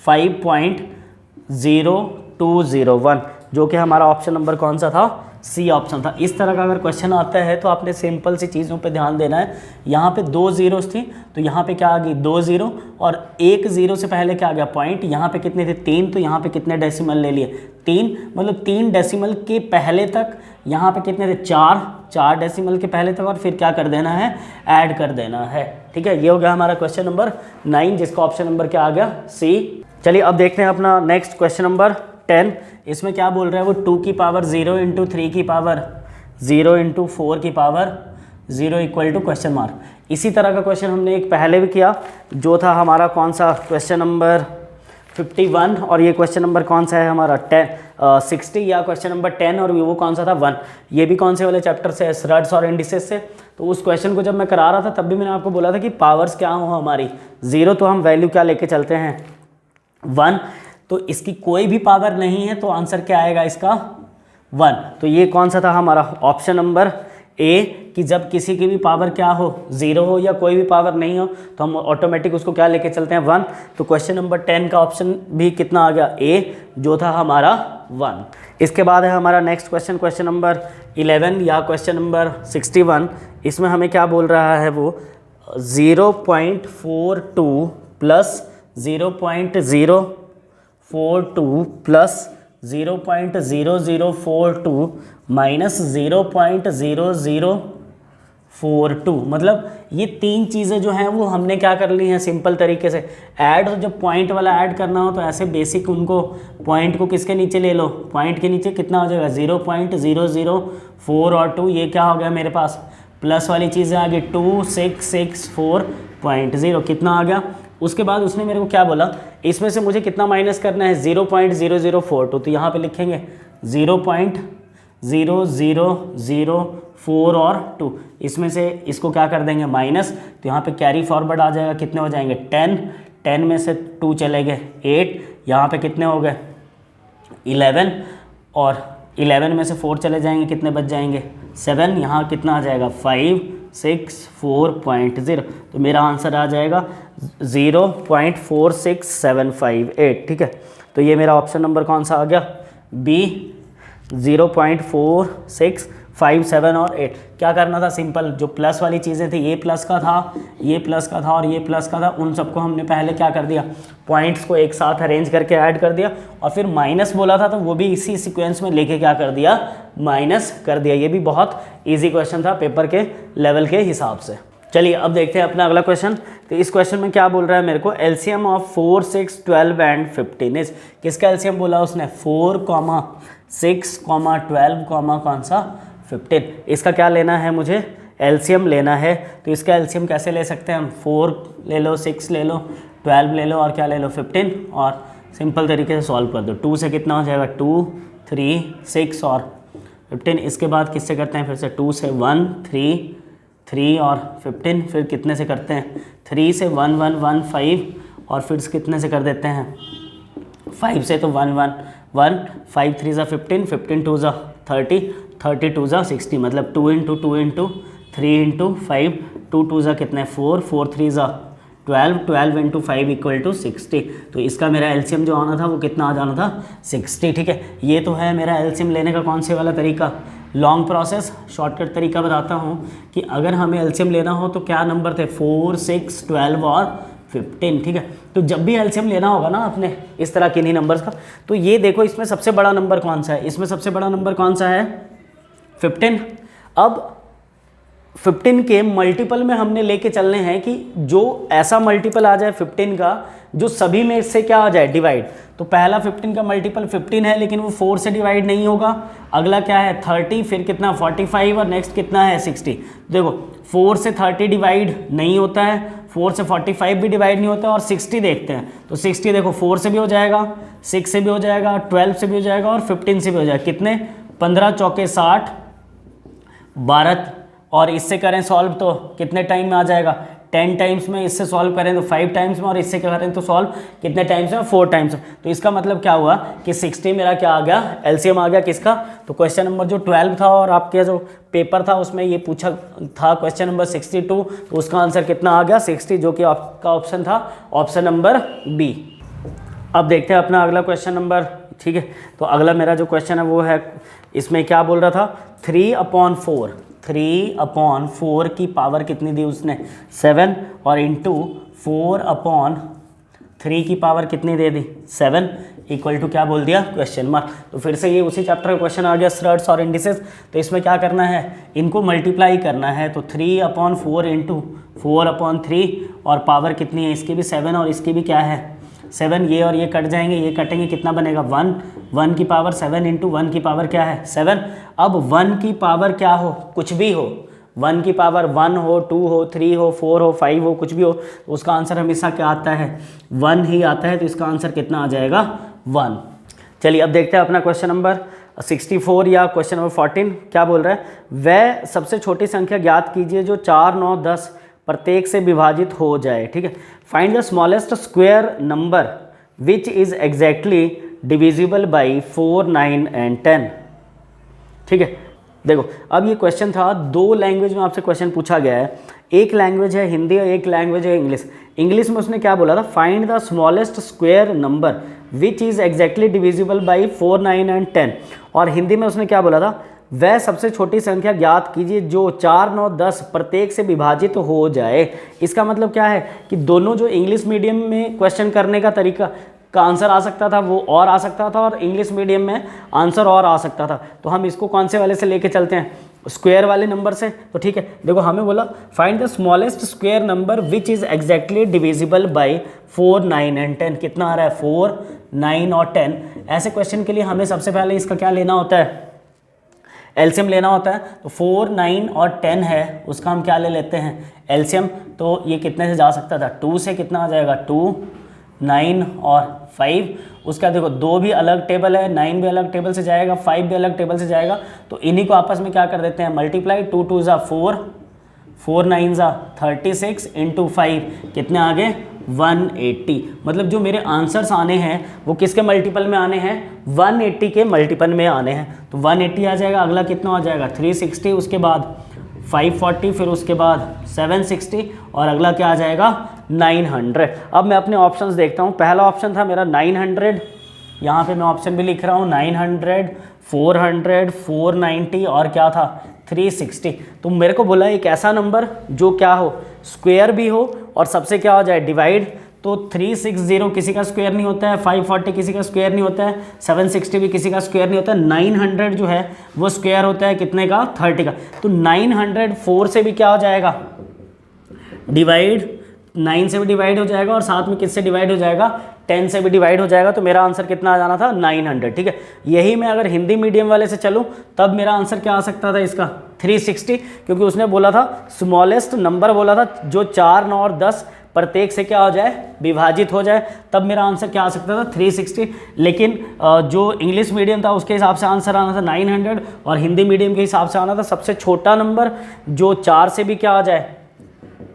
5.0201, जो कि हमारा ऑप्शन नंबर कौन सा था, सी ऑप्शन था। इस तरह का अगर क्वेश्चन आता है तो आपने सिंपल सी चीज़ों पे ध्यान देना है। यहाँ पे 2 ज़ीरोस थी तो यहाँ पे क्या आ गई 2 ज़ीरो, और 1 ज़ीरो से पहले क्या आ गया पॉइंट, यहाँ पे कितने थे 3, तो यहाँ पे कितने डेसिमल ले लिए 3, मतलब 3 डेसिमल के पहले तक यहाँ पे कितने थे 4 डेसिमल के पहले तक, और फिर क्या कर देना है ऐड कर देना है। ठीक है, ये हो गया हमारा क्वेश्चन नंबर 9, जिसका ऑप्शन नंबर क्या आ गया सी। चलिए अब देखते हैं अपना नेक्स्ट क्वेश्चन नंबर 10। इसमें क्या बोल रहा है वो 2 की पावर 0 × 3 की पावर 0 × 4 की power 0 equal to question mark. इसी तरह का क्वेश्चन हमने एक पहले भी किया, जो था हमारा कौन सा, क्वेश्चन नंबर 51 और ये क्वेश्चन नंबर कौन सा है हमारा 60 या क्वेश्चन नंबर 10 और वो कौन सा था 1। ये भी कौन से वाले चैप्टर से है, स्लड्स और इंडिसेस से। तो उस क्वेश्चन को जब मैं करा रहा था तब भी मैंने आपको बोला था कि पावर्स क्या हो हमारी 0, तो हम वैल्यू क्या लेके चलते हैं 1। तो इसकी कोई भी पावर नहीं है तो आंसर क्या आएगा इसका 1। तो ये कौन सा था हमारा ऑप्शन नंबर ए, कि जब किसी की भी पावर क्या हो 0 हो या कोई भी पावर नहीं हो तो हम ऑटोमेटिक उसको क्या लेके चलते हैं 1। तो क्वेश्चन नंबर 10 का ऑप्शन भी कितना आ गया ए, जो था हमारा 1। इसके बाद है हमारा नेक्स्ट क्वेश्चन, क्वेश्चन नंबर 11 या क्वेश्चन नंबर 61। इसमें हमें क्या बोल रहा है वो 0.42 प्लस 0.042 प्लस 0.0042 माइनस 0.0042, मतलब ये तीन चीज़ें जो हैं वो हमने क्या कर ली हैं सिंपल तरीके से ऐड। जब पॉइंट वाला ऐड करना हो तो ऐसे बेसिक उनको पॉइंट को किसके नीचे ले लो, पॉइंट के नीचे कितना हो जाएगा 0.004 और 2, ये क्या हो गया मेरे पास प्लस वाली चीज़ें आ गई 2664.0, कितना आ गया। उसके बाद उसने मेरे को क्या बोला, इसमें से मुझे कितना माइनस करना है 0.0042, तो यहाँ पे लिखेंगे 0.0004 और 2, इसमें से इसको क्या कर देंगे माइनस, तो यहाँ पे कैरी फॉरवर्ड आ जाएगा, कितने हो जाएंगे 10 में से 2 चले गए 8, यहाँ पे कितने हो गए 11 और 11 में से 4 चले जाएंगे, कितने बच जाएंगे 7, यहाँ कितना आ जाएगा 564.0, तो मेरा आंसर आ जाएगा 0.46758। ठीक है, तो ये मेरा ऑप्शन नंबर कौन सा आ गया बी, 0.4657 और 8। क्या करना था सिंपल, जो प्लस वाली चीज़ें थी ये प्लस का था, ये प्लस का था और ये प्लस का था, उन सबको हमने पहले क्या कर दिया पॉइंट्स को एक साथ अरेंज करके ऐड कर दिया, और फिर माइनस बोला था तो वो भी इसी सीक्वेंस में लेके क्या कर दिया माइनस कर दिया। ये भी बहुत ईजी क्वेश्चन था पेपर के लेवल के हिसाब से। चलिए अब देखते हैं अपना अगला क्वेश्चन। तो इस क्वेश्चन में क्या बोल रहा है मेरे को, एलसीएम ऑफ 4, 6, 12 एंड 15 किसका एलसीएम बोला उसने 4, 6, 12, कौन सा 15। इसका क्या लेना है मुझे एलसीएम लेना है। तो इसका एलसीएम कैसे ले सकते हैं हम, 4 ले लो, 6 ले लो, 12 ले लो और क्या ले लो 15, और सिंपल तरीके से सॉल्व कर दो। 2 से कितना हो जाएगा 2, 3, 6 और 15। इसके बाद किससे करते हैं फिर से 2 से 1, 3 और 15, फिर कितने से करते हैं 3 से 1, 1, 1, 5 और फिर कितने से कर देते हैं 5 से, तो 1, 1, 1, 5 3 ज़ा 15, 15 2 ज़ा 30, 30 2 ज़ा 60, मतलब 2 इंटू 2 इंटू 3 इंटू 5, 2 2 ज़ा कितने 4, 4 3 ज़ा 12, 12 इंटू 5 इक्वल टू 60। तो इसका मेरा एलसीएम जो आना था वो कितना आ जाना था 60। ठीक है, ये तो है मेरा एलसीएम लेने का कौन से वाला तरीका, लॉन्ग प्रोसेस। शॉर्टकट तरीका बताता हूँ कि अगर हमें एलसीएम लेना हो तो क्या नंबर थे 4, 6, 12 और 15। ठीक है, तो जब भी एलसीएम लेना होगा ना अपने इस तरह किन्हीं नंबर्स का, तो ये देखो इसमें सबसे बड़ा नंबर कौन सा है, इसमें सबसे बड़ा नंबर कौन सा है 15। अब 15 के मल्टीपल में हमने लेके चलने हैं कि जो ऐसा मल्टीपल आ जाए 15 का जो सभी में इससे क्या आ जाए डिवाइड। तो पहला 15 का मल्टीपल 15 है लेकिन वो 4 से डिवाइड नहीं होगा। अगला क्या है 30, फिर कितना 45 और नेक्स्ट कितना है 60। देखो 4 से 30 डिवाइड नहीं होता है, 4 से 45 भी डिवाइड नहीं होता है, और 60 देखते हैं तो 60 देखो 4 से भी हो जाएगा, 6 से भी हो जाएगा, 12 से भी हो जाएगा और 15 से भी हो जाएगा। कितने 15 चौके 60, 12, और इससे करें सॉल्व तो कितने टाइम में आ जाएगा 10 टाइम्स में, इससे सॉल्व करें तो 5 टाइम्स में, और इससे क्या करें तो सॉल्व कितने टाइम्स में 4 टाइम्स में। तो इसका मतलब क्या हुआ कि 60 मेरा क्या आ गया एलसीएम आ गया किसका। तो क्वेश्चन नंबर जो 12 था और आपके जो पेपर था उसमें ये पूछा था क्वेश्चन नंबर 62, तो उसका आंसर कितना आ गया 60, जो कि आपका ऑप्शन था ऑप्शन नंबर बी। अब देखते हैं अपना अगला क्वेश्चन नंबर। ठीक है, तो अगला मेरा जो क्वेश्चन है वो है, इसमें क्या बोल रहा था 3/4, 3/4 की पावर कितनी दी उसने 7, और इंटू 4/3 की पावर कितनी दे दी 7, इक्वल टू क्या बोल दिया क्वेश्चन मार्क। तो फिर से ये उसी चैप्टर का क्वेश्चन आ गया स्लड्स और इंडिसेस। तो इसमें क्या करना है, इनको मल्टीप्लाई करना है। तो 3/4 इंटू 4/3, और पावर कितनी है इसकी भी 7 और इसकी भी क्या है 7, ये और ये कट जाएंगे, ये कटेंगे, कितना बनेगा 1, 1 की पावर 7 इंटू 1 की पावर क्या है 7। अब 1 की पावर क्या हो कुछ भी हो, 1 की पावर 1 हो, 2 हो, 3 हो, 4 हो, 5 हो, कुछ भी हो, तो उसका आंसर हमेशा क्या आता है, 1 ही आता है। तो इसका आंसर कितना आ जाएगा, 1। चलिए अब देखते हैं अपना क्वेश्चन नंबर 64 या क्वेश्चन नंबर 14 क्या बोल रहा है। वह सबसे छोटी संख्या ज्ञात कीजिए जो 4, 9, 10 प्रत्येक से विभाजित हो जाए। ठीक है, find the smallest square number which is exactly divisible by 4, 9 and 10। ठीक है, देखो अब ये क्वेश्चन था, दो लैंग्वेज में आपसे क्वेश्चन पूछा गया है। एक लैंग्वेज है हिंदी और एक लैंग्वेज है इंग्लिश। इंग्लिश में उसने क्या बोला था, find the smallest square number which is exactly divisible by 4, 9 and 10। और हिंदी में उसने क्या बोला था, वह सबसे छोटी संख्या ज्ञात कीजिए जो 4, 9, 10 प्रत्येक से विभाजित हो जाए। इसका मतलब क्या है कि दोनों जो इंग्लिश मीडियम में क्वेश्चन करने का तरीका का आंसर आ सकता था वो और आ सकता था, और इंग्लिश मीडियम में आंसर और आ सकता था। तो हम इसको कौन से वाले से लेके चलते हैं, स्क्वायर वाले नंबर से। तो ठीक है, देखो हमें बोला find the smallest square number which is exactly divisible by 4, 9 and 10। कितना आ रहा है, 4, 9 और 10। ऐसे क्वेश्चन के लिए हमें सबसे पहले इसका क्या लेना होता है, एलसीएम लेना होता है। तो 4, 9 और 10 है, उसका हम क्या ले लेते हैं, एलसीएम। तो ये कितने से जा सकता था, 2 से। कितना आ जाएगा, 2, 9 और 5। उसका देखो 2 भी अलग टेबल है, 9 भी अलग टेबल से जाएगा, 5 भी अलग टेबल से जाएगा। तो इन्हीं को आपस में क्या कर देते हैं, मल्टीप्लाई। 2 2 ज़ा 4, 4 9 ज़ा 36 इंटू 5 कितने आ गए, 180। मतलब जो मेरे आंसर्स आने हैं वो किसके मल्टीपल में आने हैं, 180 के मल्टीपल में आने हैं। तो 180 आ जाएगा। अगला कितना आ जाएगा, 360, उसके बाद 540, फिर उसके बाद 760, और अगला क्या आ जाएगा, 900। अब मैं अपने ऑप्शंस देखता हूँ। पहला ऑप्शन था मेरा 900, यहाँ पे मैं ऑप्शन भी लिख रहा हूँ 900, 400, 490 और क्या था, 360। तो मेरे को बोला एक ऐसा नंबर जो क्या हो, स्क्वायर भी हो और सबसे क्या हो जाए, डिवाइड। तो 360 किसी का स्क्वायर नहीं होता है, 540 किसी का स्क्वायर नहीं होता है, 760 भी किसी का स्क्वायर नहीं होता है। 900 जो है वो स्क्वायर होता है कितने का, 30 का। तो 904 से भी क्या हो जाएगा, डिवाइड, 9 से भी डिवाइड हो जाएगा, और साथ में किससे डिवाइड हो जाएगा, 10 से भी डिवाइड हो जाएगा। तो मेरा आंसर कितना आ जाना था, 900। ठीक है, यही मैं अगर हिंदी मीडियम वाले से चलूँ तब मेरा आंसर क्या आ सकता था इसका, 360, क्योंकि उसने बोला था स्मॉलेस्ट नंबर बोला था जो 4, 9 और 10 प्रत्येक से क्या हो जाए, विभाजित हो जाए। तब मेरा आंसर क्या आ सकता था, 360। लेकिन जो इंग्लिश मीडियम था उसके हिसाब से आंसर आना था 900, और हिंदी मीडियम के हिसाब से आना था सबसे छोटा नंबर जो 4 से भी क्या आ जाए,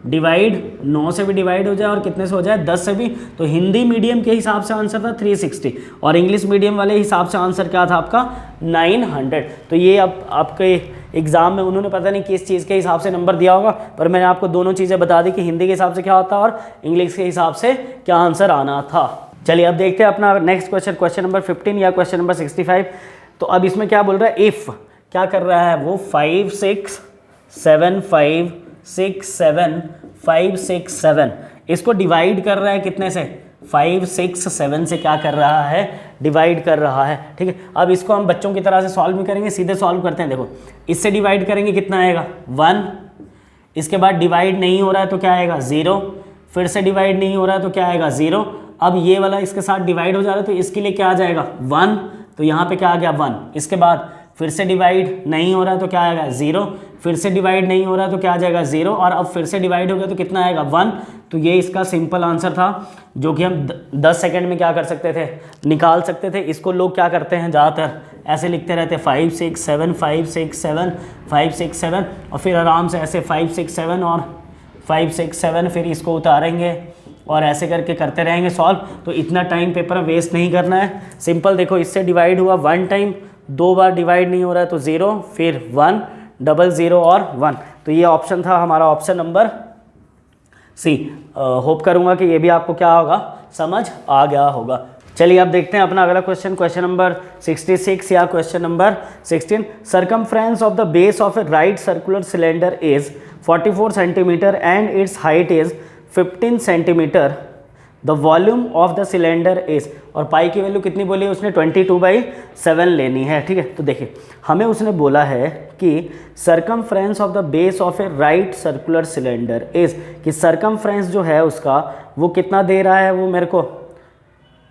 डिवाइड, 9 से भी डिवाइड हो जाए, और कितने से हो जाए, 10 से भी। तो हिंदी मीडियम के हिसाब से आंसर था 360, और इंग्लिश मीडियम वाले हिसाब से आंसर क्या था आपका, 900। तो ये अब आपके एग्जाम में उन्होंने पता नहीं किस चीज़ के हिसाब से नंबर दिया होगा, पर मैंने आपको दोनों चीज़ें बता दी कि हिंदी के हिसाब से क्या होता है और इंग्लिश के हिसाब से क्या आंसर आना था। चलिए अब देखते हैं अपना नेक्स्ट क्वेश्चन, क्वेश्चन नंबर 15 या क्वेश्चन नंबर 65। तो अब इसमें क्या बोल रहा है, इफ़ क्या कर रहा है वो, 5 6 7 5 6 7 5 6 7 इसको डिवाइड कर रहा है कितने से, 5 6 7 से क्या कर रहा है, डिवाइड कर रहा है। ठीक है, अब इसको हम बच्चों की तरह से सॉल्व भी करेंगे, सीधे सॉल्व करते हैं। देखो इससे डिवाइड करेंगे कितना आएगा, 1। इसके बाद डिवाइड नहीं हो रहा है तो क्या आएगा, 0। फिर से डिवाइड नहीं हो रहा है तो क्या आएगा, 0। अब ये वाला इसके साथ डिवाइड हो जा रहा है तो इसके लिए क्या आ जाएगा, 1। तो यहाँ पे क्या आ गया, 1। इसके बाद फिर से डिवाइड नहीं हो रहा है तो क्या आएगा, 0। फिर से डिवाइड नहीं हो रहा है तो क्या आ जाएगा, 0। और अब फिर से डिवाइड हो गया तो कितना आएगा, 1। तो ये इसका सिंपल आंसर था जो कि हम 10 सेकंड में क्या कर सकते थे, निकाल सकते थे। इसको लोग क्या करते हैं, ज़्यादातर ऐसे लिखते रहते, 5 6 7 5 6 7 5 6 7, और फिर आराम से ऐसे 5 6 7 और 5 6 7, फिर इसको उतारेंगे और ऐसे करके करते रहेंगे सॉल्व। तो इतना टाइम पेपर में वेस्ट नहीं करना है। सिंपल देखो, इससे डिवाइड हुआ 1 टाइम, 2 बार डिवाइड नहीं हो रहा है तो 0, फिर 1, 00 और 1। तो ये ऑप्शन था हमारा ऑप्शन नंबर सी। होप करूंगा कि ये भी आपको क्या होगा, समझ आ गया होगा। चलिए अब देखते हैं अपना अगला क्वेश्चन, क्वेश्चन नंबर 66 या question number 16। Circumference of the base of A right circular cylinder is 44 centimetre and it's height is 15 centimetre. The volume of the cylinder is, और पाई की वैल्यू कितनी बोली है उसने, 22/7 लेनी है। ठीक है, तो देखिए हमें उसने बोला है कि circumference of the base of A right circular cylinder is, कि सरकमफ्रेंस जो है उसका वो कितना दे रहा है, वो मेरे को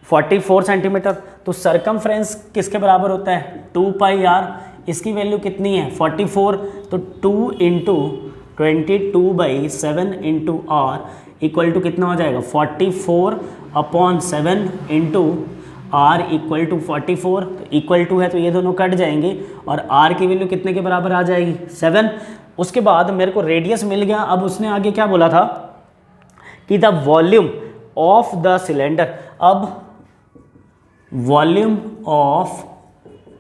44 सेंटीमीटर। तो सरकमफ्रेंस किसके बराबर होता है, 2 पाई r इसकी वैल्यू कितनी है 44, तो 2 into 22/7 into r equal to कितना हो जाएगा 44/7 इंटू आर इक्वल टू 44, तो इक्वल टू है तो ये दोनों कट जाएंगे और आर की वैल्यू कितने के बराबर आ जाएगी 7। उसके बाद मेरे को रेडियस मिल गया। अब उसने आगे क्या बोला था कि the volume of the cylinder, अब वॉल्यूम ऑफ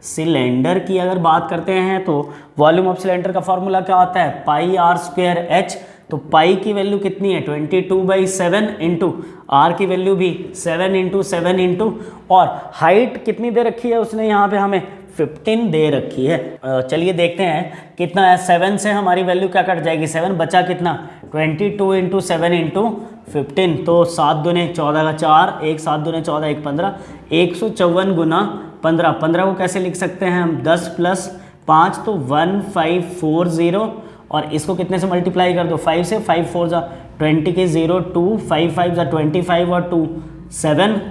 सिलेंडर की अगर बात करते हैं तो वॉल्यूम ऑफ सिलेंडर का फॉर्मूला क्या होता है पाई आर स्क्वायर एच। तो पाई की वैल्यू कितनी है 22/7 इंटू आर की वैल्यू भी 7 इंटू 7 इंटू, और हाइट कितनी दे रखी है उसने यहाँ पे हमें 15 दे रखी है। चलिए देखते हैं कितना है। 7 से हमारी वैल्यू क्या कट जाएगी 7 बचा कितना 22 इंटू 7 इंटू 15, तो 7 दूने 14 का 4, 1 7 दूने 14 1 15, 154 गुना 15। 15 को कैसे लिख सकते हैं हम 10 प्लस 5 तो 1540, और इसको कितने से मल्टीप्लाई कर दो 5 से, 5 4 जा 20 के 0 2, 5 5 जा 25 और 2 7,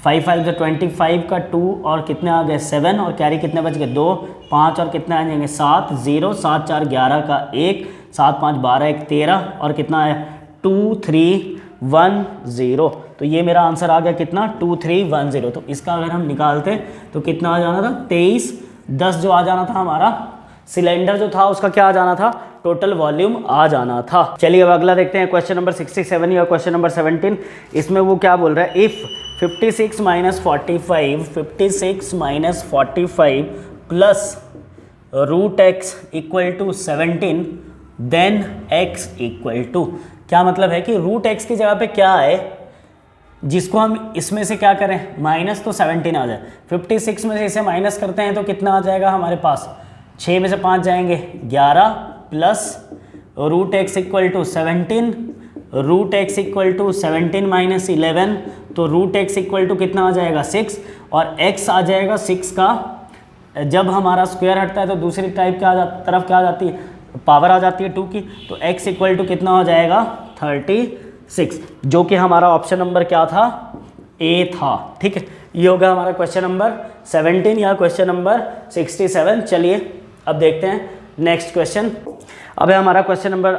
5 5 जा 25 का 2 और कितने आ गए 7, और कैरी कितने बच गए 2 5 और कितने आ जाएंगे 7 0 7 4 11 का 1 7 5 12 1 13 और कितना आया 2310। तो ये मेरा आंसर आ गया कितना 2310। तो इसका अगर हम निकालते तो कितना आ जाना था 2310 जो आ जाना था हमारा सिलेंडर जो था उसका क्या आ जाना था टोटल वॉल्यूम आ जाना था। चलिए अब अगला देखते हैं क्वेश्चन नंबर 67 या क्वेश्चन नंबर 17। इसमें वो क्या बोल रहा है if 56 - 45 plus √x equal to 17 then x equal to, क्या मतलब है कि √x की जगह पे क्या है जिसको हम इसमें से क्या करें माइनस, तो 17 आ जाए। 56 में से इसे माइनस करते हैं तो कितना आ जाएगा हमारे पास 6 में से 5 जाएंगे 11 plus √x equal to 17, √x equal to 17 minus 11, तो √x इक्वल टू कितना आ जाएगा 6, और x आ जाएगा 6 का, जब हमारा स्क्वायर हटता है तो दूसरी टाइप तरफ क्या आ जाती है पावर आ जाती है 2 की, तो x इक्वल टू कितना हो जाएगा 36, जो कि हमारा ऑप्शन नंबर क्या था ए था। ठीक है, ये होगा हमारा क्वेश्चन नंबर 17 या क्वेश्चन नंबर 67। चलिए अब देखते हैं नेक्स्ट क्वेश्चन। अब है हमारा question number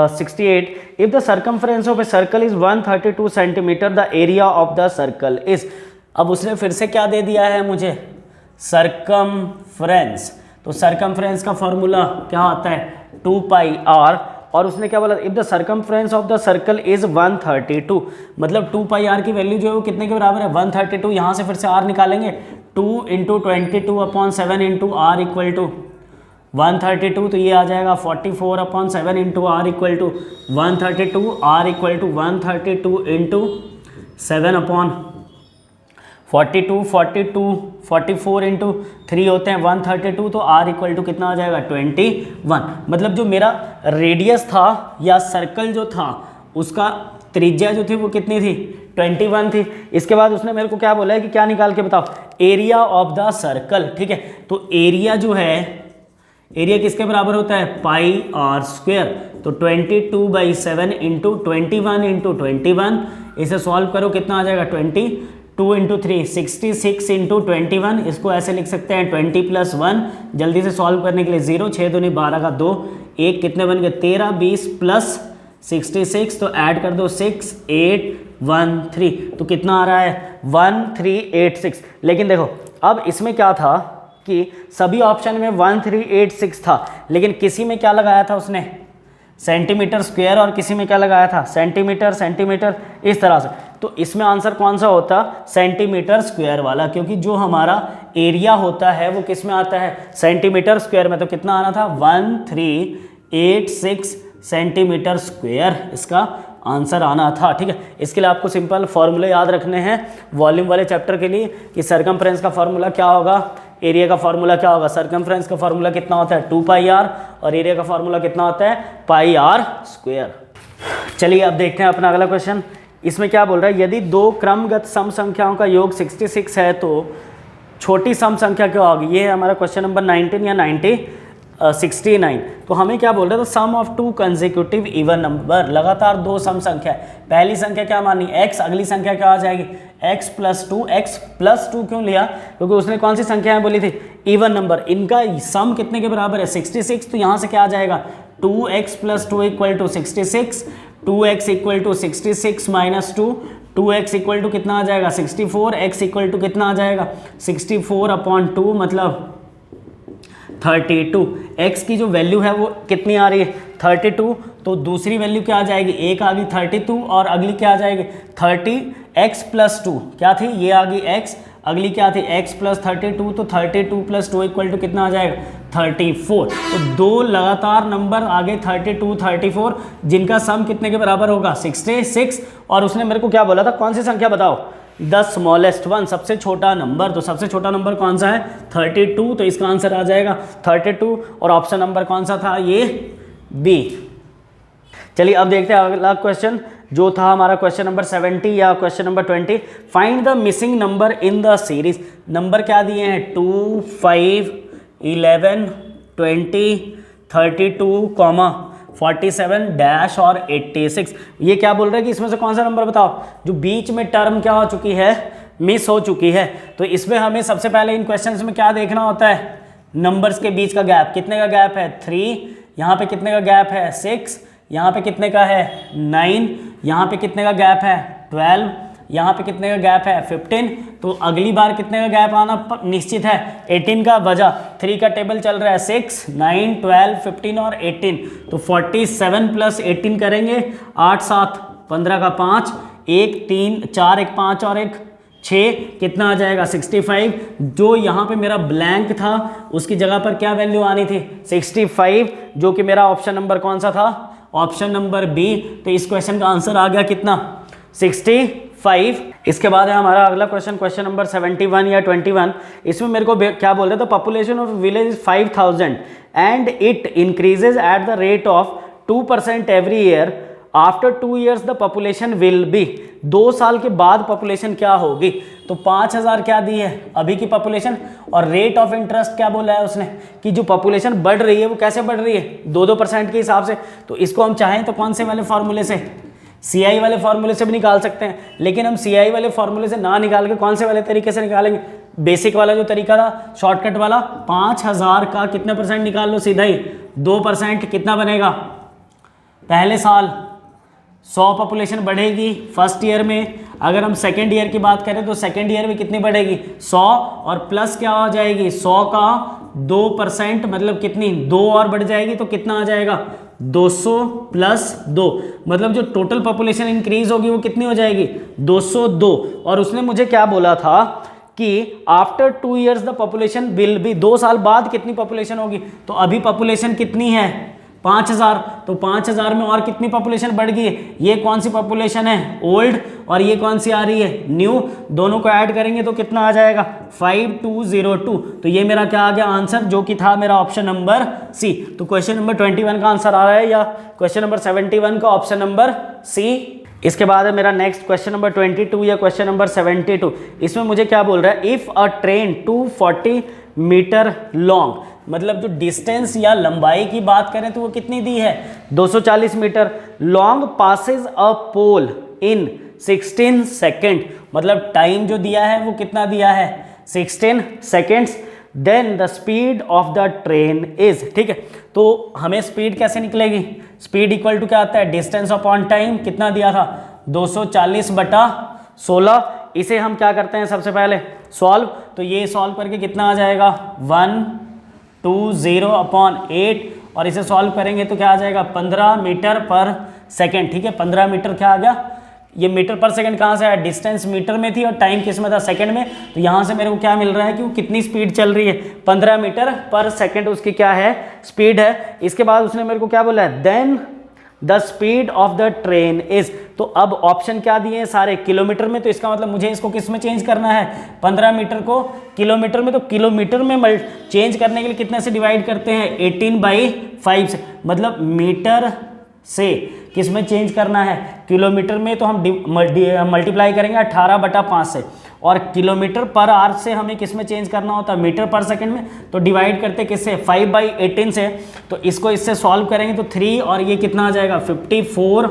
68। If the circumference of a circle is 132 centimetre the area of the circle is, अब उसने फिर से क्या दे दिया है मुझे सर्कमफ्रेंस, तो सर्कमफ्रेंस का फॉर्मूला क्या आता है 2πr, और उसने क्या बोला if the circumference of the circle is 132, मतलब 2πr की वैल्यू जो है वो कितने के बराबर है 132। यहाँ से फिर से r निकालेंगे 2 into 22/7 into r equal to 132, तो ये आ जाएगा 44/7 into r equal to 132, r equal to 132 into 7/42, 44 into 3 होते हैं 132, तो आर इक्वल टू कितना आ जाएगा 21। मतलब जो मेरा रेडियस था या सर्कल जो था उसका त्रिज्या जो थी वो कितनी थी 21 थी। इसके बाद उसने मेरे को क्या बोला है कि क्या निकाल के बताओ एरिया ऑफ द सर्कल। ठीक है, तो एरिया जो है एरिया किसके बराबर होता है पाई आर स्क्वायर, तो 22/7 इंटू 21 इंटू 21, इसे सॉल्व करो कितना आ जाएगा 22 इंटू 3 66 इंटू 21, इसको ऐसे लिख सकते हैं 20 + 1, जल्दी से सॉल्व करने के लिए 0 6 दूनी 12 का 2 1 कितने बन गए 13 20 प्लस 66, तो ऐड कर दो 6 8 1 3, तो कितना आ रहा है 1386। लेकिन देखो अब इसमें क्या था कि सभी ऑप्शन में 1386 था, लेकिन किसी में क्या लगाया था उसने सेंटीमीटर स्क्वायर और किसी में क्या लगाया था सेंटीमीटर, इस तरह से। तो इसमें आंसर कौन सा होता सेंटीमीटर स्क्वायर वाला, क्योंकि जो हमारा एरिया होता है वो किस में आता है सेंटीमीटर स्क्वायर में। तो कितना आना था 1386 सेंटीमीटर स्क्वायर इसका आंसर आना था। ठीक है, इसके लिए आपको सिंपल फॉर्मूले याद रखने हैं वॉल्यूम वाले चैप्टर के लिए कि सर्कमफ्रेंस का फॉर्मूला क्या होगा, एरिया का फॉर्मूला क्या होगा। सर्कमफ्रेंस का फॉर्मूला कितना होता है 2πr और एरिया का फॉर्मूला कितना होता है πr स्क्वायर। चलिए अब देखते हैं अपना अगला क्वेश्चन। इसमें क्या बोल रहा है यदि दो क्रमगत सम संख्याओं का योग 66 है तो छोटी सम संख्या क्या होगी। ये है हमारा क्वेश्चन नंबर 19 या 90। 69। तो हमें क्या बोल रहे थे, sum of two consecutive even number, लगातार दो सम संख्या है। पहली संख्या क्या मानी x, अगली संख्या क्या आ जाएगी x प्लस टू क्यों लिया, क्योंकि उसने कौन सी संख्याएं बोली थी, इवन नंबर। इनका सम कितने के बराबर है 66, तो यहाँ से क्या आ जाएगा 2x plus two equal to 66, 2x equal to 66 minus 2, 2x equal to कितना आ जाएगा 64, x इक्वल टू कितना आ जाएगा 64/2 मतलब 32। x की जो वैल्यू है वो कितनी आ रही है 32, तो दूसरी वैल्यू क्या आ जाएगी, एक आ गई 32 और अगली क्या आ जाएगी 30x प्लस 2 क्या थी, ये आ गई x, अगली क्या थी x प्लस 32, तो 32 प्लस 2 इक्वल टू कितना आ जाएगा 34। तो दो लगातार नंबर आगे 32 34 जिनका सम कितने के बराबर होगा 66। और उसने मेरे को क्या बोला था, कौन सी संख्या बताओ, द स्मॉलेस्ट वन, सबसे छोटा नंबर। तो सबसे छोटा नंबर कौन सा है 32, तो इसका आंसर आ जाएगा 32। और ऑप्शन नंबर कौन सा था, ये बी। चलिए अब देखते हैं अगला क्वेश्चन जो था हमारा क्वेश्चन नंबर 70 या question number 20। Find the missing number in the series. Number क्या दिए हैं 2 5 11 20 32 47 डैश और 86। ये क्या बोल रहा है कि इसमें से कौन सा नंबर बताओ जो बीच में टर्म क्या हो चुकी है, मिस हो चुकी है। तो इसमें हमें सबसे पहले इन क्वेश्चंस में क्या देखना होता है, नंबर्स के बीच का गैप, कितने का गैप है 3, यहाँ पे कितने का गैप है 6, यहाँ पे कितने का है 9, यहाँ पे कितने का गैप है 12, यहाँ पे कितने का गैप है 15। तो अगली बार कितने का गैप आना निश्चित है 18 का, वजह 3 का टेबल चल रहा है 6 9 12 15 और 18। तो 47 प्लस 18 करेंगे 8 7 15 का 5 1 3 4 1 5 और 1 6 कितना आ जाएगा 65। जो यहाँ पे मेरा ब्लैंक था उसकी जगह पर क्या वैल्यू आनी थी 65, जो कि मेरा ऑप्शन नंबर कौन सा था, ऑप्शन नंबर बी। तो इस क्वेश्चन का आंसर आ गया कितना 65। इसके बाद है हमारा अगला क्वेश्चन, क्वेश्चन नंबर 71 या 21। इसमें मेरे को क्या बोल रहे थे, population of village is 5000 and it increases at the rate of 2% every year. After 2 years the population will be. 2 साल के बाद पॉपुलेशन क्या होगी। तो 5000 क्या दी है अभी की पॉपुलेशन, और रेट ऑफ इंटरेस्ट क्या बोला है उसने कि जो पॉपुलेशन बढ़ रही है वो कैसे बढ़ रही है 2% के हिसाब से। तो इसको हम चाहें तो कौन से वाले फॉर्मूले से, CI वाले फॉर्मूले से भी निकाल सकते हैं, लेकिन हम CI वाले फॉर्मूले से ना निकाल के कौन से वाले तरीके से निकालेंगे, बेसिक वाला जो तरीका था शॉर्टकट वाला। 5000 का कितने परसेंट निकाल लो सीधा ही 2%, कितना बनेगा, पहले साल 100 पॉपुलेशन बढ़ेगी फर्स्ट ईयर में। अगर हम सेकेंड ईयर की बात करें तो सेकेंड ईयर में कितनी बढ़ेगी 100, और प्लस क्या हो जाएगी 100 का 2% मतलब कितनी 2 और बढ़ जाएगी, तो कितना आ जाएगा 200 प्लस 2 मतलब जो टोटल पॉपुलेशन इंक्रीज होगी वो कितनी हो जाएगी 202। और उसने मुझे क्या बोला था कि after 2 years the population will be, 2 साल बाद कितनी पॉपुलेशन होगी। तो अभी पॉपुलेशन कितनी है 5000, तो 5000 में और कितनी पॉपुलेशन बढ़ गई है, ये कौन सी पॉपुलेशन है ओल्ड, और ये कौन सी आ रही है न्यू, दोनों को ऐड करेंगे तो कितना आ जाएगा 5202। तो ये मेरा क्या आ गया आंसर, जो कि था मेरा ऑप्शन नंबर सी। तो क्वेश्चन नंबर 21 का आंसर आ रहा है, या क्वेश्चन नंबर 71 का ऑप्शन नंबर सी। इसके बाद है मेरा नेक्स्ट क्वेश्चन नंबर 22 या क्वेश्चन नंबर 72। इसमें मुझे क्या बोल रहा है, if a train 240 metre long, मतलब जो डिस्टेंस या लंबाई की बात करें तो वो कितनी दी है 240 metre, long passes a pole in 16 second, मतलब टाइम जो दिया है वो कितना दिया है 16 seconds, then the speed of the train is. ठीक है, तो हमें स्पीड कैसे निकलेगी, स्पीड इक्वल टू क्या आता है डिस्टेंस अपॉन टाइम, कितना दिया था 240/16। इसे हम क्या करते हैं सबसे पहले सॉल्व, तो ये सॉल्व करके कितना आ जाएगा 120/8, और इसे सॉल्व करेंगे तो क्या आ जाएगा 15 मीटर पर सेकेंड। ठीक है, 15 मीटर क्या आ गया, ये मीटर पर सेकंड कहाँ से आया, डिस्टेंस मीटर में थी और टाइम किस में था सेकंड में। तो यहाँ से मेरे को क्या मिल रहा है कि वो कितनी स्पीड चल रही है 15 मीटर पर सेकंड उसकी क्या है स्पीड है। इसके बाद उसने मेरे को क्या बोला है, then the speed of the train is. तो अब ऑप्शन क्या दिए हैं सारे किलोमीटर में, तो इसका मतलब मुझे इसको किस में चेंज करना है 15 मीटर को किलोमीटर में। तो किलोमीटर में चेंज करने के लिए कितने से डिवाइड करते हैं 18/5 से, मतलब मीटर से किस में चेंज करना है किलोमीटर में, तो हम मल्टीप्लाई करेंगे 18/5 से। और किलोमीटर पर आवर से हमें किस में चेंज करना होता है, मीटर पर सेकंड में। तो डिवाइड करते किससे, 5/18 से। तो इसको इससे सॉल्व करेंगे तो 3 और ये कितना आ जाएगा 54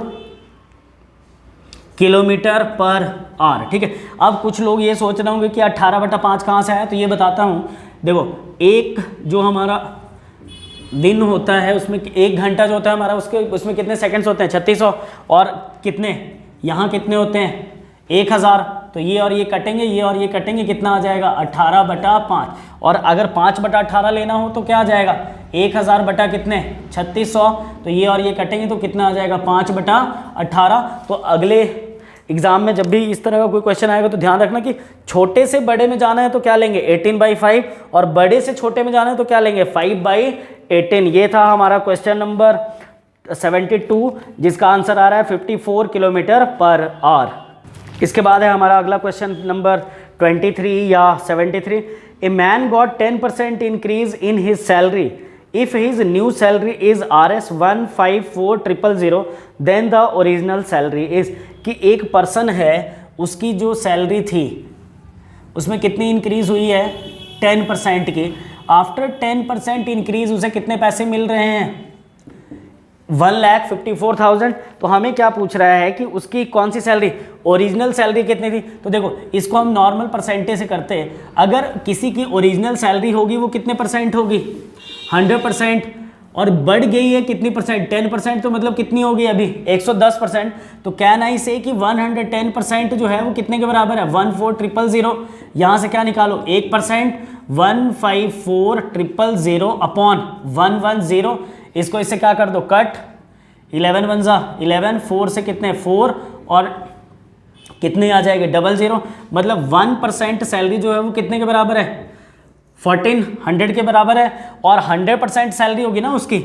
किलोमीटर पर आवर। ठीक है, अब कुछ लोग ये सोच रहे होंगे कि 18/5 कहाँ से आया, तो ये बताता हूँ। देखो, एक जो हमारा दिन होता है उसमें 1 घंटा जो होता है हमारा, उसमें कितने सेकंड्स होते हैं 3600, और कितने यहाँ कितने होते हैं 1000। तो ये और ये कटेंगे, ये और ये कटेंगे, कितना आ जाएगा 18/5। और अगर 5/18 लेना हो तो क्या आ जाएगा 1000 बटा कितने 3600। तो ये और ये कटेंगे तो कितना आ जाएगा 5/18। तो अगले एग्जाम में जब भी इस तरह का कोई क्वेश्चन आएगा तो ध्यान रखना कि छोटे से बड़े में जाना है तो क्या लेंगे 18/5, और बड़े से छोटे में जाना है तो क्या लेंगे 5/18। ये था हमारा क्वेश्चन नंबर 72, जिसका आंसर आ रहा है 54 किलोमीटर पर आवर। इसके बाद है हमारा अगला क्वेश्चन नंबर 23 या 73। A man got 10% increase in his salary if his new salary is Rs 154,000 then the original salary is. कि एक पर्सन है, उसकी जो सैलरी थी उसमें कितनी इंक्रीज हुई है 10% की। आफ्टर 10% इंक्रीज उसे कितने पैसे मिल रहे हैं 1,54,000। तो हमें क्या पूछ रहा है कि उसकी कौन सी सैलरी, ओरिजिनल सैलरी कितनी थी। तो देखो, इसको हम नॉर्मल परसेंटेज से करते हैं। अगर किसी की ओरिजिनल सैलरी होगी वो कितने परसेंट होगी 100%, और बढ़ गई है कितनी परसेंट 10%, तो मतलब कितनी होगी अभी 110%। तो कैन आई से कि 110% जो है वो कितने के बराबर है 14,000। यहाँ से क्या निकालो 1%, 154,000 अपॉन 110। इसको इससे क्या कर दो कट, 11 1 11, 4 से कितने 4, और कितने आ जाएंगे 00। मतलब 1% सैलरी जो है वो कितने के बराबर है 1400 के बराबर है। और 100% सैलरी होगी ना उसकी,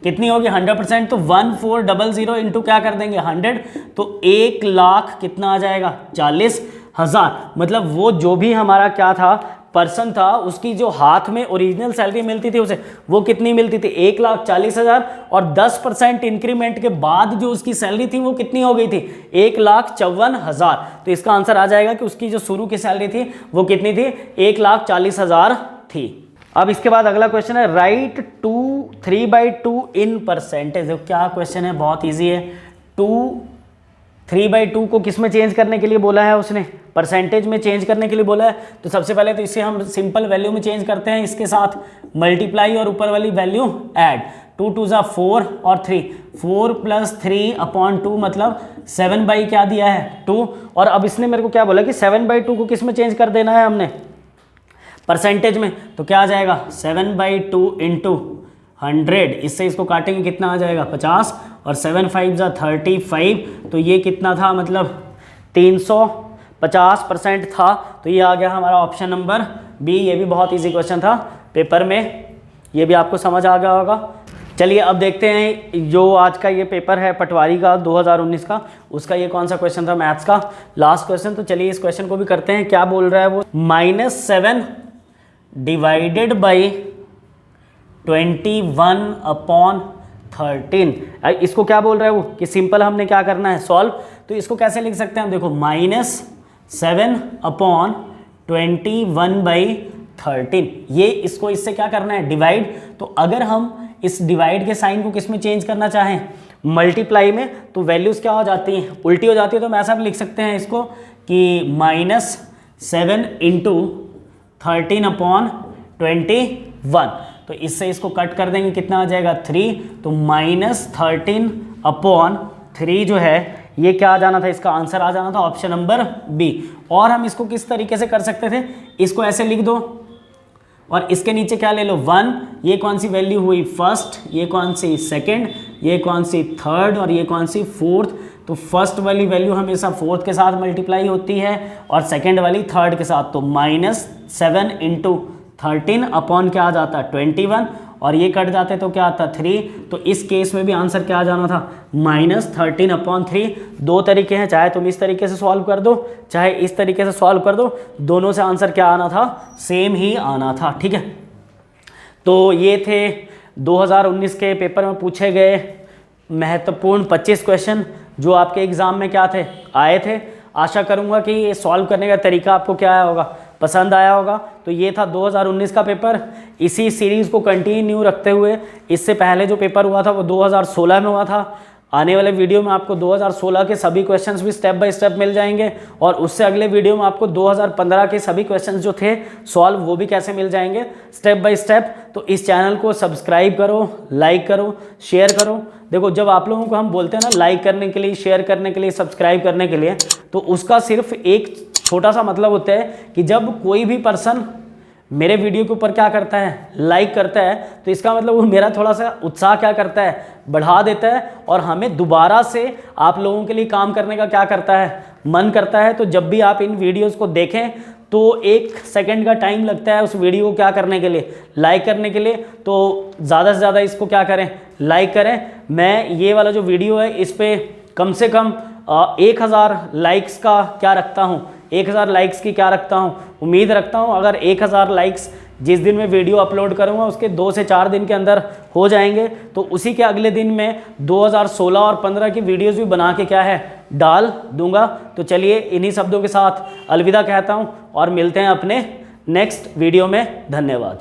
कितनी होगी 100%, तो 1400 इंटू क्या कर देंगे 100, तो 1 लाख कितना आ जाएगा 40,000। मतलब वो जो भी हमारा क्या था पर्सन था, उसकी जो हाथ में ओरिजिनल सैलरी मिलती थी उसे, वो कितनी मिलती थी 1,40,000, और 10% इंक्रीमेंट के बाद जो उसकी सैलरी थी वो कितनी हो गई थी 1,54,000। तो इसका आंसर आ जाएगा कि उसकी जो शुरू की सैलरी थी वो कितनी थी 1,40,000 थी। अब इसके बाद अगला क्वेश्चन है राइट 3/2 इन परसेंटेज। देखो क्या क्वेश्चन है, बहुत ईजी है। 3/2 को किस में चेंज करने के लिए बोला है उसने, परसेंटेज में चेंज करने के लिए बोला है। तो सबसे पहले तो इसे हम सिंपल वैल्यू में चेंज करते हैं, इसके साथ मल्टीप्लाई और ऊपर वाली वैल्यू ऐड। 2 2 जा 4 और 3, 4 + 3/2 मतलब 7 क्या दिया है 2। और अब इसने मेरे को क्या बोला कि 7/2 को किस में चेंज कर देना है हमने परसेंटेज में। तो क्या आ जाएगा 7/2 इंटू 100, इससे इसको काटेंगे कितना आ जाएगा 50, और 7 5 जा 35। तो ये कितना था मतलब 350% था। तो ये आ गया हमारा ऑप्शन नंबर बी। ये भी बहुत इजी क्वेश्चन था पेपर में, ये भी आपको समझ आ गया होगा। चलिए अब देखते हैं जो आज का ये पेपर है पटवारी का 2019 का, उसका ये कौन सा क्वेश्चन था मैथ्स का लास्ट क्वेश्चन। तो चलिए इस क्वेश्चन को भी करते हैं। क्या बोल रहा है वो, -7 डिवाइडेड बाई 21/13। इसको क्या बोल रहा है वो कि सिंपल हमने क्या करना है सॉल्व। तो इसको कैसे लिख सकते हैं हम, देखो -7/21/13, ये इसको इससे क्या करना है डिवाइड। तो अगर हम इस डिवाइड के साइन को किस में चेंज करना चाहें मल्टीप्लाई में, तो वैल्यूज़ क्या हो जाती हैं उल्टी हो जाती है। तो हम ऐसा भी लिख सकते हैं इसको कि -7 × 13/21। तो इससे इसको कट कर देंगे कितना आ जाएगा 3। तो -13/3 जो है ये क्या आ जाना था, इसका आंसर आ जाना था ऑप्शन नंबर बी। और हम इसको किस तरीके से कर सकते थे, इसको ऐसे लिख दो और इसके नीचे क्या ले लो 1। ये कौन सी वैल्यू हुई फर्स्ट, ये कौन सी सेकंड, ये कौन सी थर्ड, और ये कौन सी फोर्थ। तो फर्स्ट वाली वैल्यू हमेशा फोर्थ के साथ मल्टीप्लाई होती है और सेकंड वाली थर्ड के साथ। तो -7 × 13 अपॉन क्या आ जाता 21, और ये कट जाते तो क्या आता 3। तो इस केस में भी आंसर क्या आ जाना था -13/3। दो तरीके हैं, चाहे तुम इस तरीके से सॉल्व कर दो चाहे इस तरीके से सॉल्व कर दो, दोनों से आंसर क्या आना था सेम ही आना था। ठीक है, तो ये थे 2019 के पेपर में पूछे गए महत्वपूर्ण 25 क्वेश्चन जो आपके एग्ज़ाम में क्या थे आए थे। आशा करूँगा कि ये सॉल्व करने का तरीका आपको क्या आया होगा, पसंद आया होगा। तो ये था 2019 का पेपर। इसी सीरीज़ को कंटिन्यू रखते हुए इससे पहले जो पेपर हुआ था वो 2016 में हुआ था। आने वाले वीडियो में आपको 2016 के सभी क्वेश्चंस भी स्टेप बाय स्टेप मिल जाएंगे और उससे अगले वीडियो में आपको 2015 के सभी क्वेश्चंस जो थे सॉल्व वो भी कैसे मिल जाएंगे स्टेप बाय स्टेप। तो इस चैनल को सब्सक्राइब करो, लाइक करो, शेयर करो। देखो जब आप लोगों को हम बोलते हैं ना लाइक करने के लिए, शेयर करने के लिए, सब्सक्राइब करने के लिए, तो उसका सिर्फ एक छोटा सा मतलब होता है कि जब कोई भी पर्सन मेरे वीडियो के ऊपर क्या करता है, लाइक करता है, तो इसका मतलब वो मेरा थोड़ा सा उत्साह क्या करता है, बढ़ा देता है और हमें दोबारा से आप लोगों के लिए काम करने का क्या करता है, मन करता है। तो जब भी आप इन वीडियोस को देखें तो 1 सेकंड का टाइम लगता है उस वीडियो को क्या करने के लिए, लाइक करने के लिए। तो ज़्यादा से ज़्यादा इसको क्या करें, लाइक करें। मैं ये वाला जो वीडियो है इस पर कम से कम 1000 लाइक्स का क्या रखता हूँ, 1000 लाइक्स की क्या रखता हूँ, उम्मीद रखता हूँ अगर 1000 लाइक्स जिस दिन मैं वीडियो अपलोड करूँगा उसके 2 से 4 दिन के अंदर हो जाएंगे, तो उसी के अगले दिन मैं 2016 और 15 की वीडियोस भी बना के क्या है डाल दूंगा। तो चलिए इन्हीं शब्दों के साथ अलविदा कहता हूँ और मिलते हैं अपने नेक्स्ट वीडियो में। धन्यवाद।